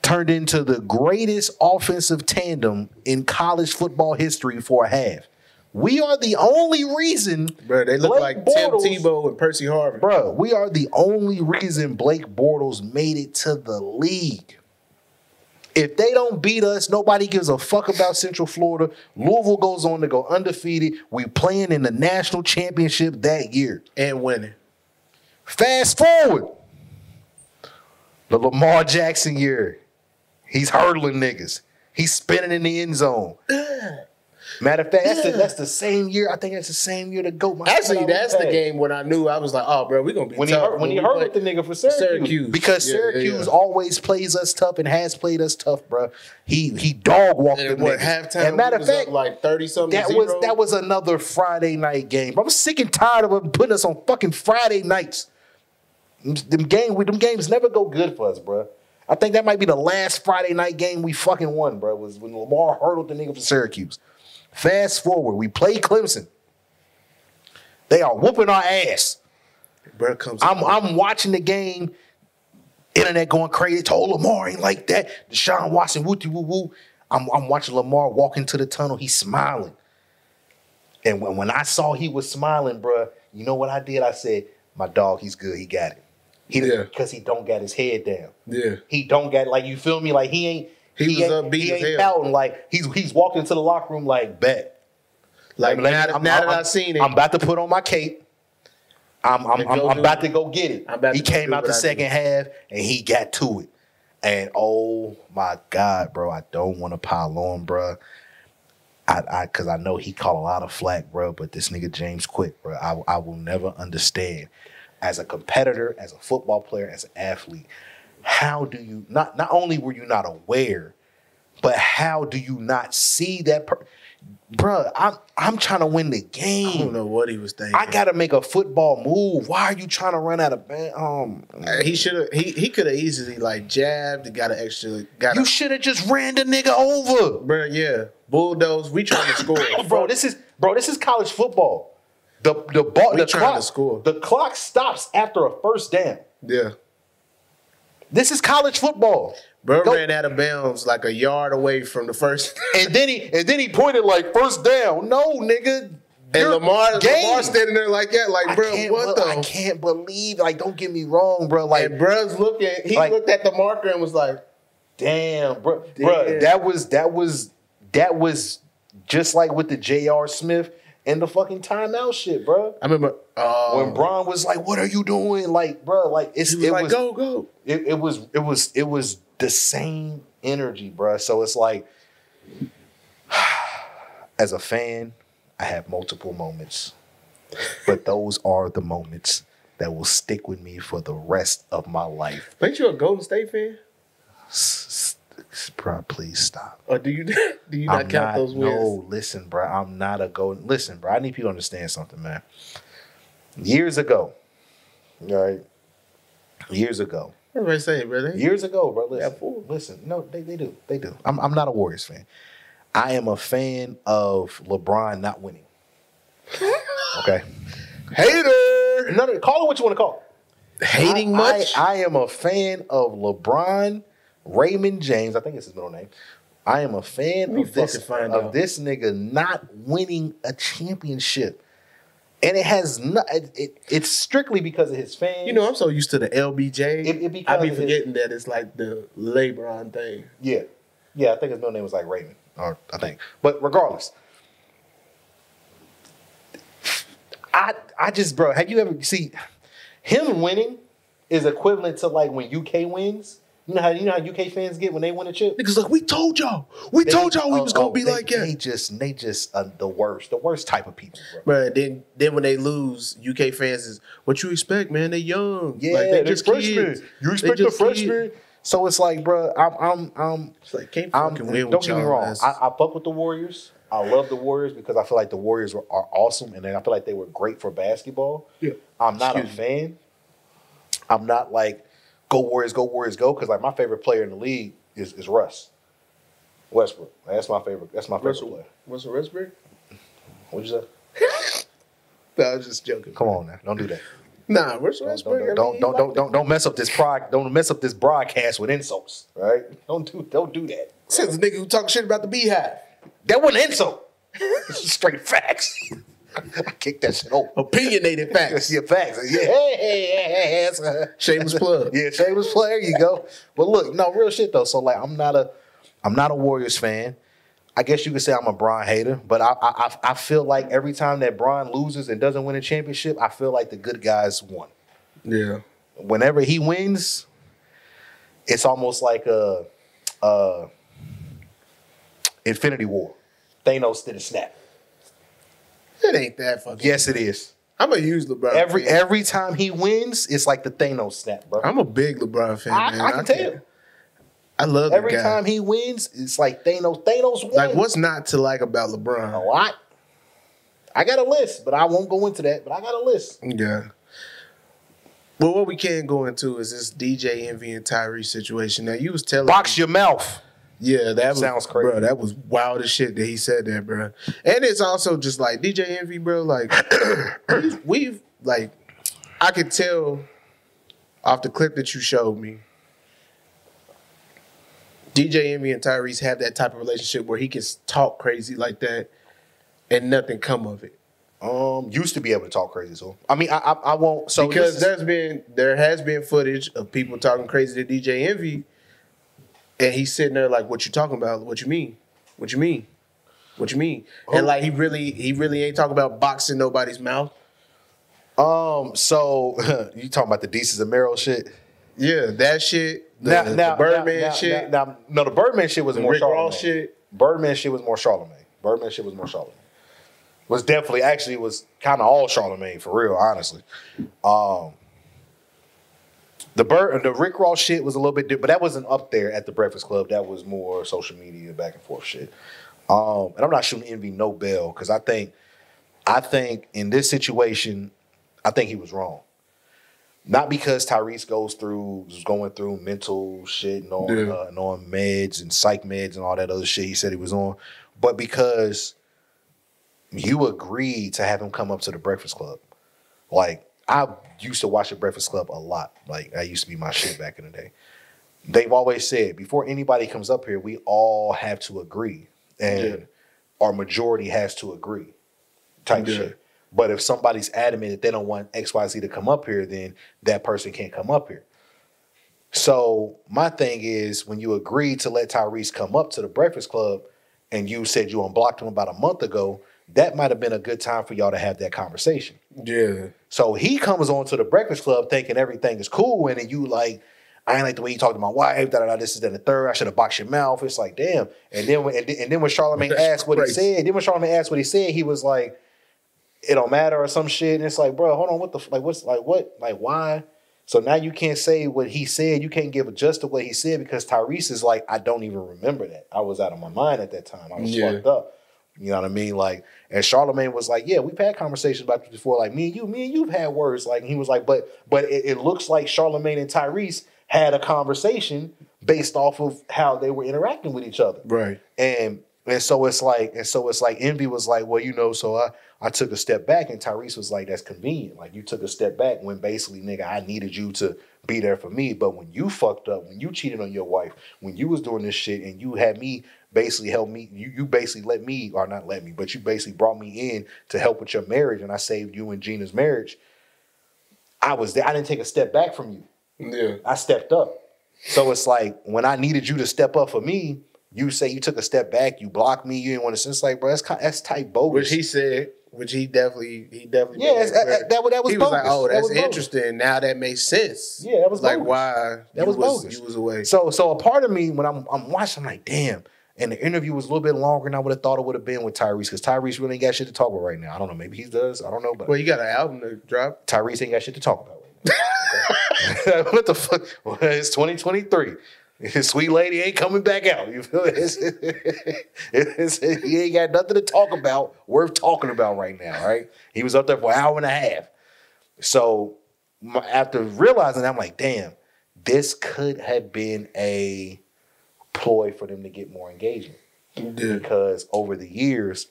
turned into the greatest offensive tandem in college football history for a half. We are the only reason. Bro, they look like Tim Tebow and Percy Harvin. Bro, we are the only reason Blake Bortles made it to the league. If they don't beat us, nobody gives a fuck about Central Florida. Louisville goes on to go undefeated. We playing in the national championship that year. And winning. Fast forward. The Lamar Jackson year. He's hurdling niggas. He's spinning in the end zone. Matter of fact, that's the same year. I think that's the same year the GOAT. Actually, that's the game when I knew I was like, oh, bro, we're going to be tough. When he hurt the nigga for Syracuse. Because Syracuse always plays us tough and has played us tough, bro. He dog walked them niggas. Halftime, and matter of fact, like 30-something that was another Friday night game. I'm sick and tired of them putting us on fucking Friday nights. Them games never go good for us, bro. I think that might be the last Friday night game we fucking won, bro, was when Lamar hurdled the nigga for Syracuse. Fast forward, we play Clemson. They are whooping our ass. Bro, I'm watching the game. Internet going crazy. Told Lamar ain't like that. Deshaun Watson, woo-woo. I'm watching Lamar walk into the tunnel. He's smiling. And when I saw he was smiling, bro, you know what I did? I said, my dog, he's good. He got it. Because he don't got his head down. Yeah. He don't got, like, you feel me? Like, he ain't pouting. Like, he's walking into the locker room like, bet. Like, now that I've seen it. I'm about to put on my cape. I'm about to go get it. He came out the second half, and he got to it. And, oh, my God, bro, I don't want to pile on, bro. Because I know he caught a lot of flack, bro, but this nigga James Quick, bro, I will never understand. As a competitor, as a football player, as an athlete, how do you not only were you not aware, but how do you not see that bro, I'm trying to win the game. I don't know what he was thinking. I gotta make a football move. Why are you trying to run out of band? He should have he could have easily like jabbed and you should have just ran the nigga over. Bro, yeah. Bulldoze, we trying to score. Bro, this is college football. The clock stops after a first down. Yeah. This is college football. Bro ran out of bounds like a yard away from the first. and then he pointed like first down. No, nigga. And Lamar standing there like that, like, bro, I can't believe, like, don't get me wrong, bro. Like, and bro's looked at the marker and was like, damn, bro. Bro, that was just like with the J.R. Smith and the fucking timeout shit, bro. I remember when Bron was like, "What are you doing?" Like, bro, like it was go. It was the same energy, bro. So it's like, as a fan, I have multiple moments, but those are the moments that will stick with me for the rest of my life. Ain't you a Golden State fan? Bro, please stop. Or do you not count those wins? No, listen, bro. I'm not a golden. Listen, bro. I need people to understand something, man. Years ago, all right. Years ago. What am I saying, brother? Years ago, bro. Listen. No, they do. They do. I'm not a Warriors fan. I am a fan of LeBron not winning. Okay. Hater. No, call it what you want to call it. Hating much? I am a fan of LeBron Raymond James, I think it's his middle name. I am a fan of this nigga not winning a championship. And it has not. It's strictly because of his fans. You know, I'm so used to the LBJ. I be forgetting that it's like the LeBron thing. Yeah. Yeah, I think his middle name was like Raymond. Or I think. But regardless. I just, bro, have you ever see him winning is equivalent to like when UK wins? You know how UK fans get when they win a chip? Niggas like, we told y'all we was gonna be like that. They just the worst type of people, bro. Then when they lose, UK fans is what you expect, man. They young, yeah, like, they just freshmen. You expect the freshmen? So it's like, bro, I'm it's like, can't fucking win. Don't get me wrong. I fuck with the Warriors. I love the Warriors because I feel like the Warriors are awesome, and then I feel like they were great for basketball. Yeah, I'm not a fan. I'm not like, go Warriors, go, because like my favorite player in the league is Russ Westbrook. That's my favorite player. Russell Westbrook? What'd you say? No, I was just joking. Come on now, don't do that. Nah, Russell Westbrook. Don't mess up this broadcast with insults. Right? Don't do that. Since the nigga who talk shit about the Beehive. That wasn't insult. This is straight facts. I kicked that shit over. Opinionated facts. Yeah, facts. Yeah, hey. Shameless plug. Yeah, shameless plug. There you go. But look, no, real shit though. So like, I'm not a I'm not a Warriors fan. I guess you could say I'm a Bron hater, but I feel like every time that Bron loses and doesn't win a championship, I feel like the good guys won. Yeah. Whenever he wins, it's almost like a Infinity War. Thanos did a snap. It ain't that fucking. Yes, it is. I'm a huge LeBron fan. Every time he wins, it's like the Thanos snap, bro. I'm a big LeBron fan, man. I can tell. I love every guy. time he wins, it's like Thanos won. Like, what's not to like about LeBron? A lot. I got a list, but I won't go into that. But I got a list. Yeah. Well, what we can go into is this DJ Envy and Tyrese situation. Now, you was telling Box your mouth. Yeah, that sounds crazy. Bro, that was wild as shit that he said that, bro. And it's also just like DJ Envy, bro, like we've like I could tell off the clip that you showed me. DJ Envy and Tyrese have that type of relationship where he can talk crazy like that and nothing come of it. Used to be able to talk crazy, so I mean I won't so because there has been footage of people talking crazy to DJ Envy. And he's sitting there like, "What you talking about? What you mean? What you mean? What you mean?" And like he really ain't talking about boxing nobody's mouth. So you talking about the Desus and Mero shit? Yeah, that shit. The Birdman shit. No, the Birdman shit was more Charlamagne. Shit. Birdman shit was more Charlamagne. Was definitely actually was kind of all Charlamagne for real, honestly. The Rick Ross shit was a little bit different, but that wasn't up there at the Breakfast Club. That was more social media, back and forth shit. And I'm not shooting Envy no bell because I think in this situation, I think he was wrong. Not because Tyrese was going through mental shit and on meds and psych meds and all that other shit he said he was on, but because you agreed to have him come up to the Breakfast Club. Like, I used to watch the Breakfast Club a lot. Like, that used to be my shit back in the day. They've always said, before anybody comes up here, we all have to agree. And our majority has to agree type shit. But if somebody's adamant that they don't want XYZ to come up here, then that person can't come up here. So my thing is, when you agreed to let Tyrese come up to the Breakfast Club and you said you unblocked him about a month ago, that might have been a good time for y'all to have that conversation. Yeah. So he comes on to the Breakfast Club thinking everything is cool, and then you like, I ain't like the way you talked to my wife, this is that, and the third. I should have boxed your mouth. It's like, damn. And then when Charlamagne asked what he said, he was like, it don't matter or some shit. And it's like, bro, hold on, why? So now you can't say what he said. You can't give a just to what he said because Tyrese is like, I don't even remember that. I was out of my mind at that time. I was fucked up. You know what I mean? Like, and Charlamagne was like, yeah, we've had conversations about this before. Like, me and you've had words. Like, and he was like, but it looks like Charlamagne and Tyrese had a conversation based off of how they were interacting with each other. Right. And so it's like Envy was like, well, so I took a step back, and Tyrese was like, that's convenient. Like, you took a step back when basically, nigga, I needed you to be there for me. But when you fucked up, when you cheated on your wife, when you was doing this shit and you had me basically help me, you basically let me, or not let me, but you basically brought me in to help with your marriage, and I saved you and Gina's marriage. I was there. I didn't take a step back from you. Yeah. I stepped up. So it's like, when I needed you to step up for me, you say you took a step back, you blocked me, you didn't want to. It's like, bro, that's tight bogus. Which he said, he definitely. Yeah, that was bogus. He was like, oh, that's interesting. Now that makes sense. Yeah, that was like bogus. Why that was bogus. You was away. So a part of me, when I'm watching, I'm like, damn. And the interview was a little bit longer than I would have thought it would have been with Tyrese, because Tyrese really ain't got shit to talk about right now. I don't know, maybe he does. I don't know, but well, you got an album to drop. Tyrese ain't got shit to talk about right now. Okay? What the fuck? Well, it's 2023. His sweet lady ain't coming back out. You feel it? He ain't got nothing to talk about worth talking about right now, right? He was up there for an hour and a half. So after realizing that, I'm like, damn, this could have been a ploy for them to get more engagement. Yeah. Because over the years,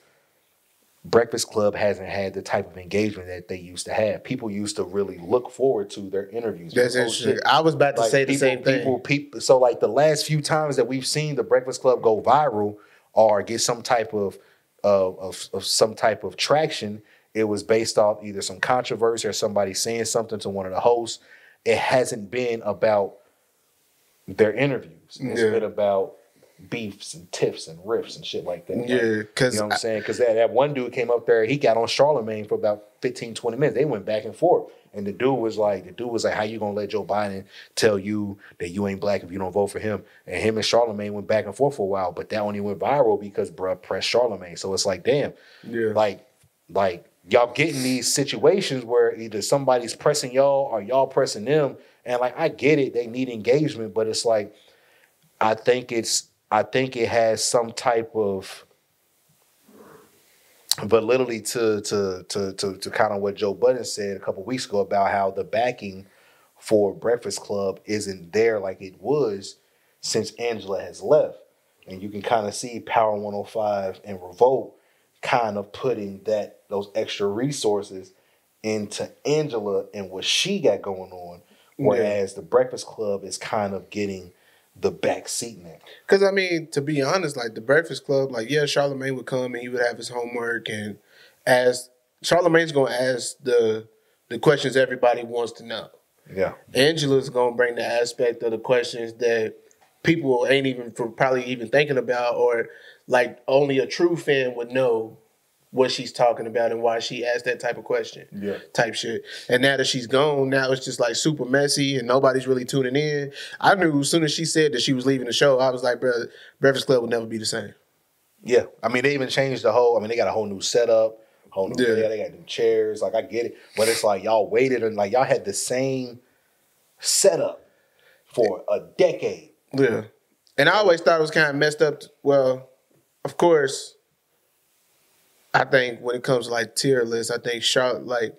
Breakfast Club hasn't had the type of engagement that they used to have. People used to really look forward to their interviews. That's interesting. I was about to say the same thing. So like the last few times that we've seen the Breakfast Club go viral or get some type of some type of traction, it was based off either some controversy or somebody saying something to one of the hosts. It hasn't been about their interviews. It's been about beefs and tiffs and riffs and shit like that. Yeah, because you know what I'm saying? Because that one dude came up there, he got on Charlamagne for about 15, 20 minutes. They went back and forth. And the dude was like, how you gonna let Joe Biden tell you that you ain't black if you don't vote for him? And him and Charlamagne went back and forth for a while, but that only went viral because bruh pressed Charlamagne. So it's like, damn, like y'all getting these situations where either somebody's pressing y'all or y'all pressing them. And like, I get it, they need engagement, but it's like, I think it has some type of validity to kind of what Joe Budden said a couple weeks ago about how the backing for Breakfast Club isn't there like it was since Angela has left. And you can kind of see Power 105 and Revolt kind of putting those extra resources into Angela and what she got going on, whereas the Breakfast Club is kind of getting the back seat now. Because, I mean, to be honest, like, the Breakfast Club, like, yeah, Charlamagne would come and he would have his homework, and Charlamagne's going to ask the questions everybody wants to know. Yeah. Angela's going to bring the aspect of the questions that people ain't even probably even thinking about, or, like, only a true fan would know what she's talking about and why she asked that type of question, type shit. And now that she's gone, now it's just like super messy and nobody's really tuning in. I knew as soon as she said that she was leaving the show, I was like, bro, Breakfast Club will never be the same. Yeah. I mean, they even changed they got a whole new setup, they got new chairs. Like, I get it. But it's like y'all waited and like y'all had the same setup for a decade. Yeah. And I always thought it was kind of messed up. Well, of course, I think when it comes to like tier lists, I think like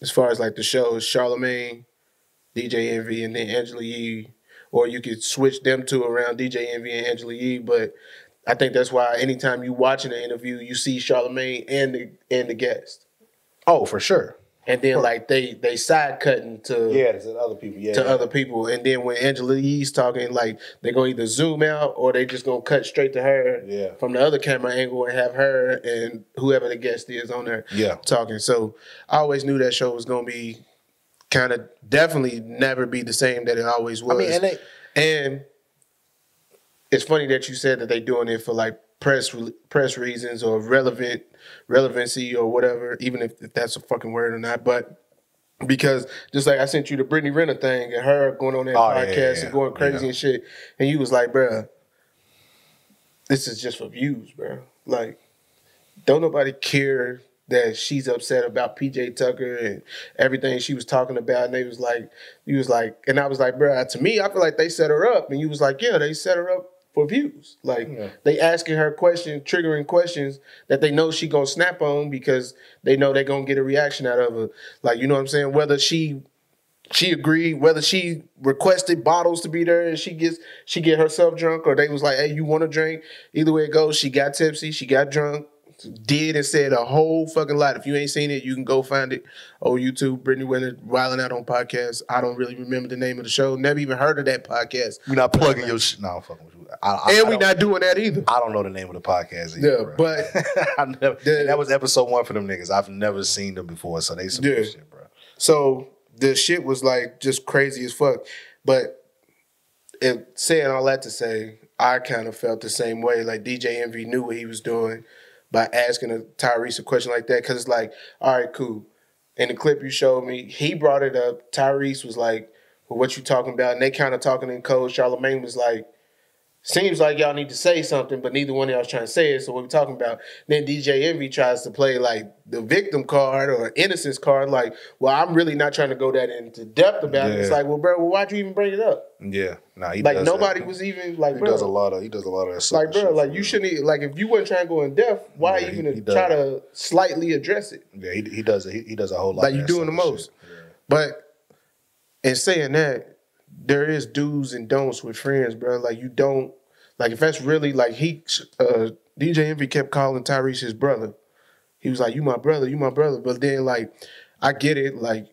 as far as like the shows, Charlamagne, DJ Envy, and then Angela Yee, or you could switch them two around, DJ Envy and Angela Yee. But I think that's why anytime you watching an interview, you see Charlamagne and the guest. Oh, for sure. And then like they side cutting to other people, other people. And then when Angela Yee's talking, like they're gonna either zoom out or they just gonna cut straight to her from the other camera angle and have her and whoever the guest is on there talking. So I always knew that show was gonna be kind of definitely never be the same that it always was. I mean, and it's funny that you said that they doing it for like press reasons or relevancy or whatever, even if that's a fucking word or not. But because just like I sent you the Brittany Renner thing and her going on that podcast and going crazy and shit, and you was like, bruh, this is just for views, bruh. Like, don't nobody care that she's upset about PJ Tucker and everything she was talking about. And you was like, and I was like, bruh, to me, I feel like they set her up. And you was like, yeah, they set her up for views. Like, they asking her questions, triggering questions that they know she gonna snap on because they know they gonna get a reaction out of her. Like, you know what I'm saying? Whether she agreed, whether she requested bottles to be there and she get herself drunk, or they was like, hey, you want a drink? Either way it goes, she got tipsy, she got drunk, did and said a whole fucking lot. If you ain't seen it, you can go find it on YouTube. Brittany Renner, Wildin' Out on podcast. I don't really remember the name of the show. Never even heard of that podcast. We're not plugging your shit. No, I'm fucking with you. We're not doing that either. I don't know the name of the podcast either. Yeah, bro. That was episode 1 for them niggas. I've never seen them before, so they some shit, bro. So the shit was like just crazy as fuck. But saying all that to say, I kind of felt the same way. Like DJ Envy knew what he was doing by asking Tyrese a question like that, because it's like, all right, cool. In the clip you showed me, he brought it up. Tyrese was like, well, what you talking about? And they kind of talking in code. Charlamagne was like, seems like y'all need to say something, but neither one of y'all's trying to say it, so what we talking about? Then DJ Envy tries to play like the victim card or innocence card, like, well, I'm really not trying to go that into depth about it. It's like, well, bro, why'd you even bring it up? Yeah. Nah, he like does nobody that. was even like, he bro. does a lot of that. Like, bro, like you shouldn't like if you weren't trying to go in depth, why even try to slightly address it? Yeah, he does it. He does a whole lot. Like you doing the most. Yeah. But in saying that, there is do's and don'ts with friends, bro. Like you don't. Like, if that's really, like, DJ Envy kept calling Tyrese his brother. He was like, you my brother. But then, like, I get it. Like,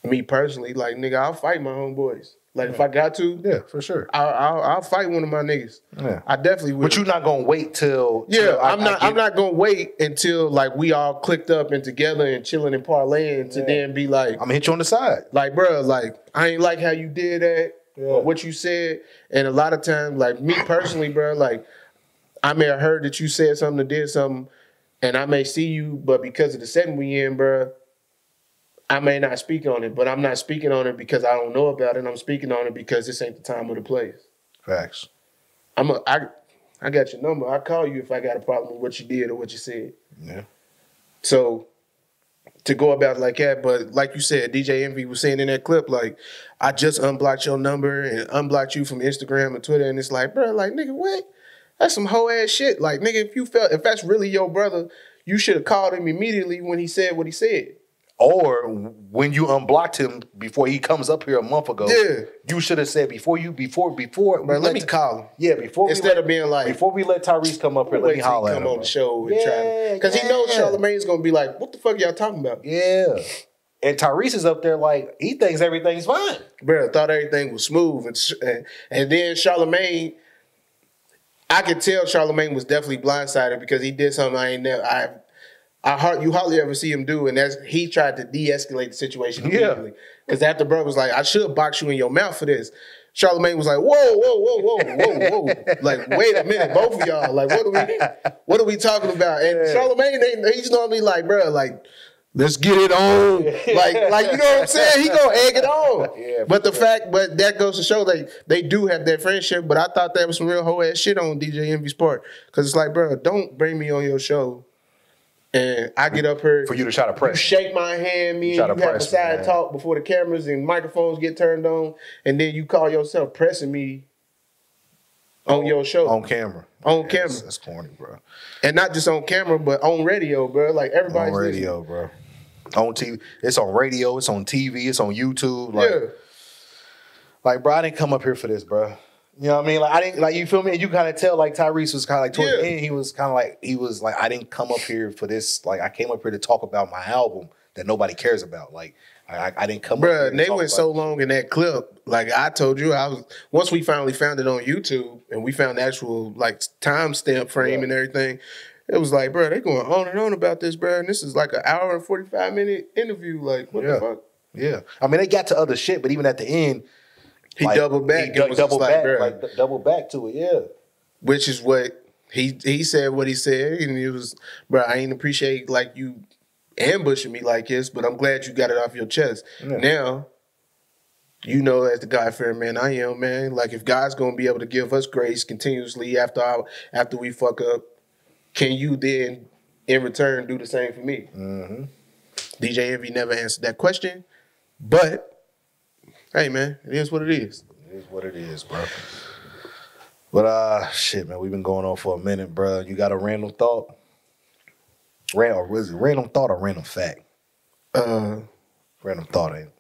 me personally, like, nigga, I'll fight my homeboys. Like, if I got to. Yeah, for sure. I'll fight one of my niggas. Yeah. I definitely will. But you're not going to wait till. I'm not going to wait until, like, we all clicked up and together and chilling and parlaying to then be like. I'm going to hit you on the side. Like, bro, like, I ain't like how you did that. or what you said. And a lot of times, like me personally, bro, like I may have heard that you said something or did something, and I may see you, but because of the setting we in, bro, I may not speak on it. But I'm not speaking on it because I don't know about it. I'm speaking on it because this ain't the time or the place. Facts. I got your number. I'll call you if I got a problem with what you did or what you said. Yeah. So to go about it like that, but like you said, DJ Envy was saying in that clip, like, I just unblocked your number and unblocked you from Instagram and Twitter, and it's like, bro, like, nigga, what? That's some hoe ass shit. Like, nigga, if that's really your brother, you should have called him immediately when he said what he said. Or when you unblocked him before he comes up here a month ago, you should have said before. Bro, let me call him. Yeah, instead of being like, before we let Tyrese come up here, let me holler at him. Come on the show and try, because he knows Charlamagne's gonna be like, what the fuck y'all talking about? Yeah, and Tyrese is up there like he thinks everything's fine. Bro, thought everything was smooth, and then Charlamagne, I could tell Charlamagne was definitely blindsided because he did something you hardly ever see him do, and he tried to de-escalate the situation immediately. Because after bro was like, I should box you in your mouth for this. Charlamagne was like, whoa. Like, wait a minute, both of y'all. Like, what are we talking about? And Charlamagne, he's normally like, bro, like, let's get it on. like you know what I'm saying? He gonna egg it on. Yeah, but that goes to show they do have that friendship. But I thought that was some real hoe ass shit on DJ Envy's part. Because it's like, bro, don't bring me on your show. And I get up here for you to try to press. You shake my hand, me and you have a side talk before the cameras and microphones get turned on, and then you call yourself pressing me on your show. On camera. On camera. That's corny, bro. And not just on camera, but on radio, bro. Like everybody's on radio, listening. Bro. On TV. It's on radio, it's on TV, it's on YouTube. Like, bro, I didn't come up here for this, bro. You know what I mean? Like I didn't like you feel me? And you kind of tell like Tyrese was kind of like towards the end, he was like I didn't come up here for this. Like I came up here to talk about my album that nobody cares about. Like I didn't come up here. Bro, they went so long in that clip. Like I told you, once we finally found it on YouTube and we found the actual like timestamp frame and everything, it was like, bro, they going on and on about this, bro. And this is like an hour and 45-minute interview. Like, what the fuck? Yeah. I mean, they got to other shit, but even at the end, he doubled back. Double back to it, yeah. Which is what he said. What he said, and it was, bro. I ain't appreciate like you ambushing me like this, but I'm glad you got it off your chest. Yeah. Now, you know, as the God-fearing man I am, man. Like if God's gonna be able to give us grace continuously after we fuck up, can you then in return do the same for me? Mm-hmm. DJ Envy never answered that question, but. Hey, man, it is what it is. It is what it is, bro. But, shit, man, we've been going on for a minute, bro. You got a random thought? Random thought or random fact? Random thought, ain't it?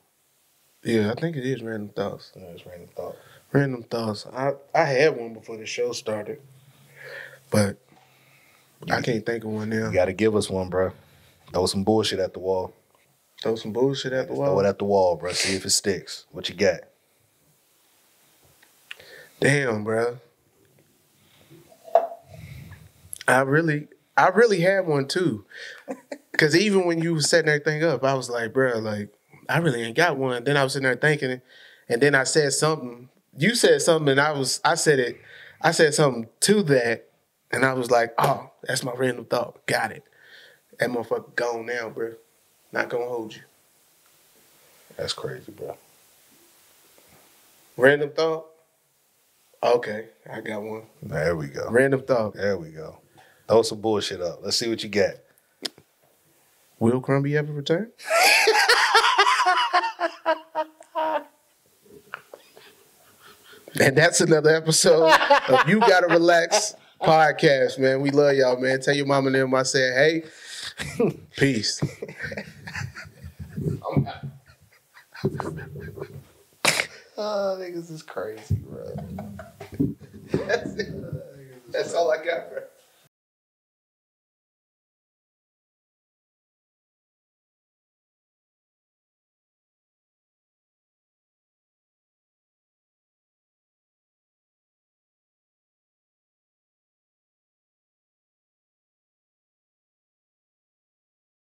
Yeah, I think it is random thoughts. Yeah, it's random thought. Random thoughts. I had one before the show started, but I can't think of one now. You got to give us one, bro. Throw some bullshit at the wall. Throw some bullshit at the wall? Throw it at the wall, bro. See if it sticks. What you got? Damn, bro. I really had one, too. Because even when you was setting everything up, I was like, bro, like, I really ain't got one. Then I was sitting there thinking, and then I said something. You said something, and I said something to that, and I was like, oh, that's my random thought. Got it. That motherfucker gone now, bro. Not gonna hold you. That's crazy, bro. Random thought? Okay, I got one. There we go. Random thought. There we go. Throw some bullshit up. Let's see what you got. Will Crumbie ever return? And that's another episode of You Gotta Relax podcast, man. We love y'all, man. Tell your mama and them I said, hey, peace. Oh, niggas is crazy, bro. That's it. That's all I got, bro.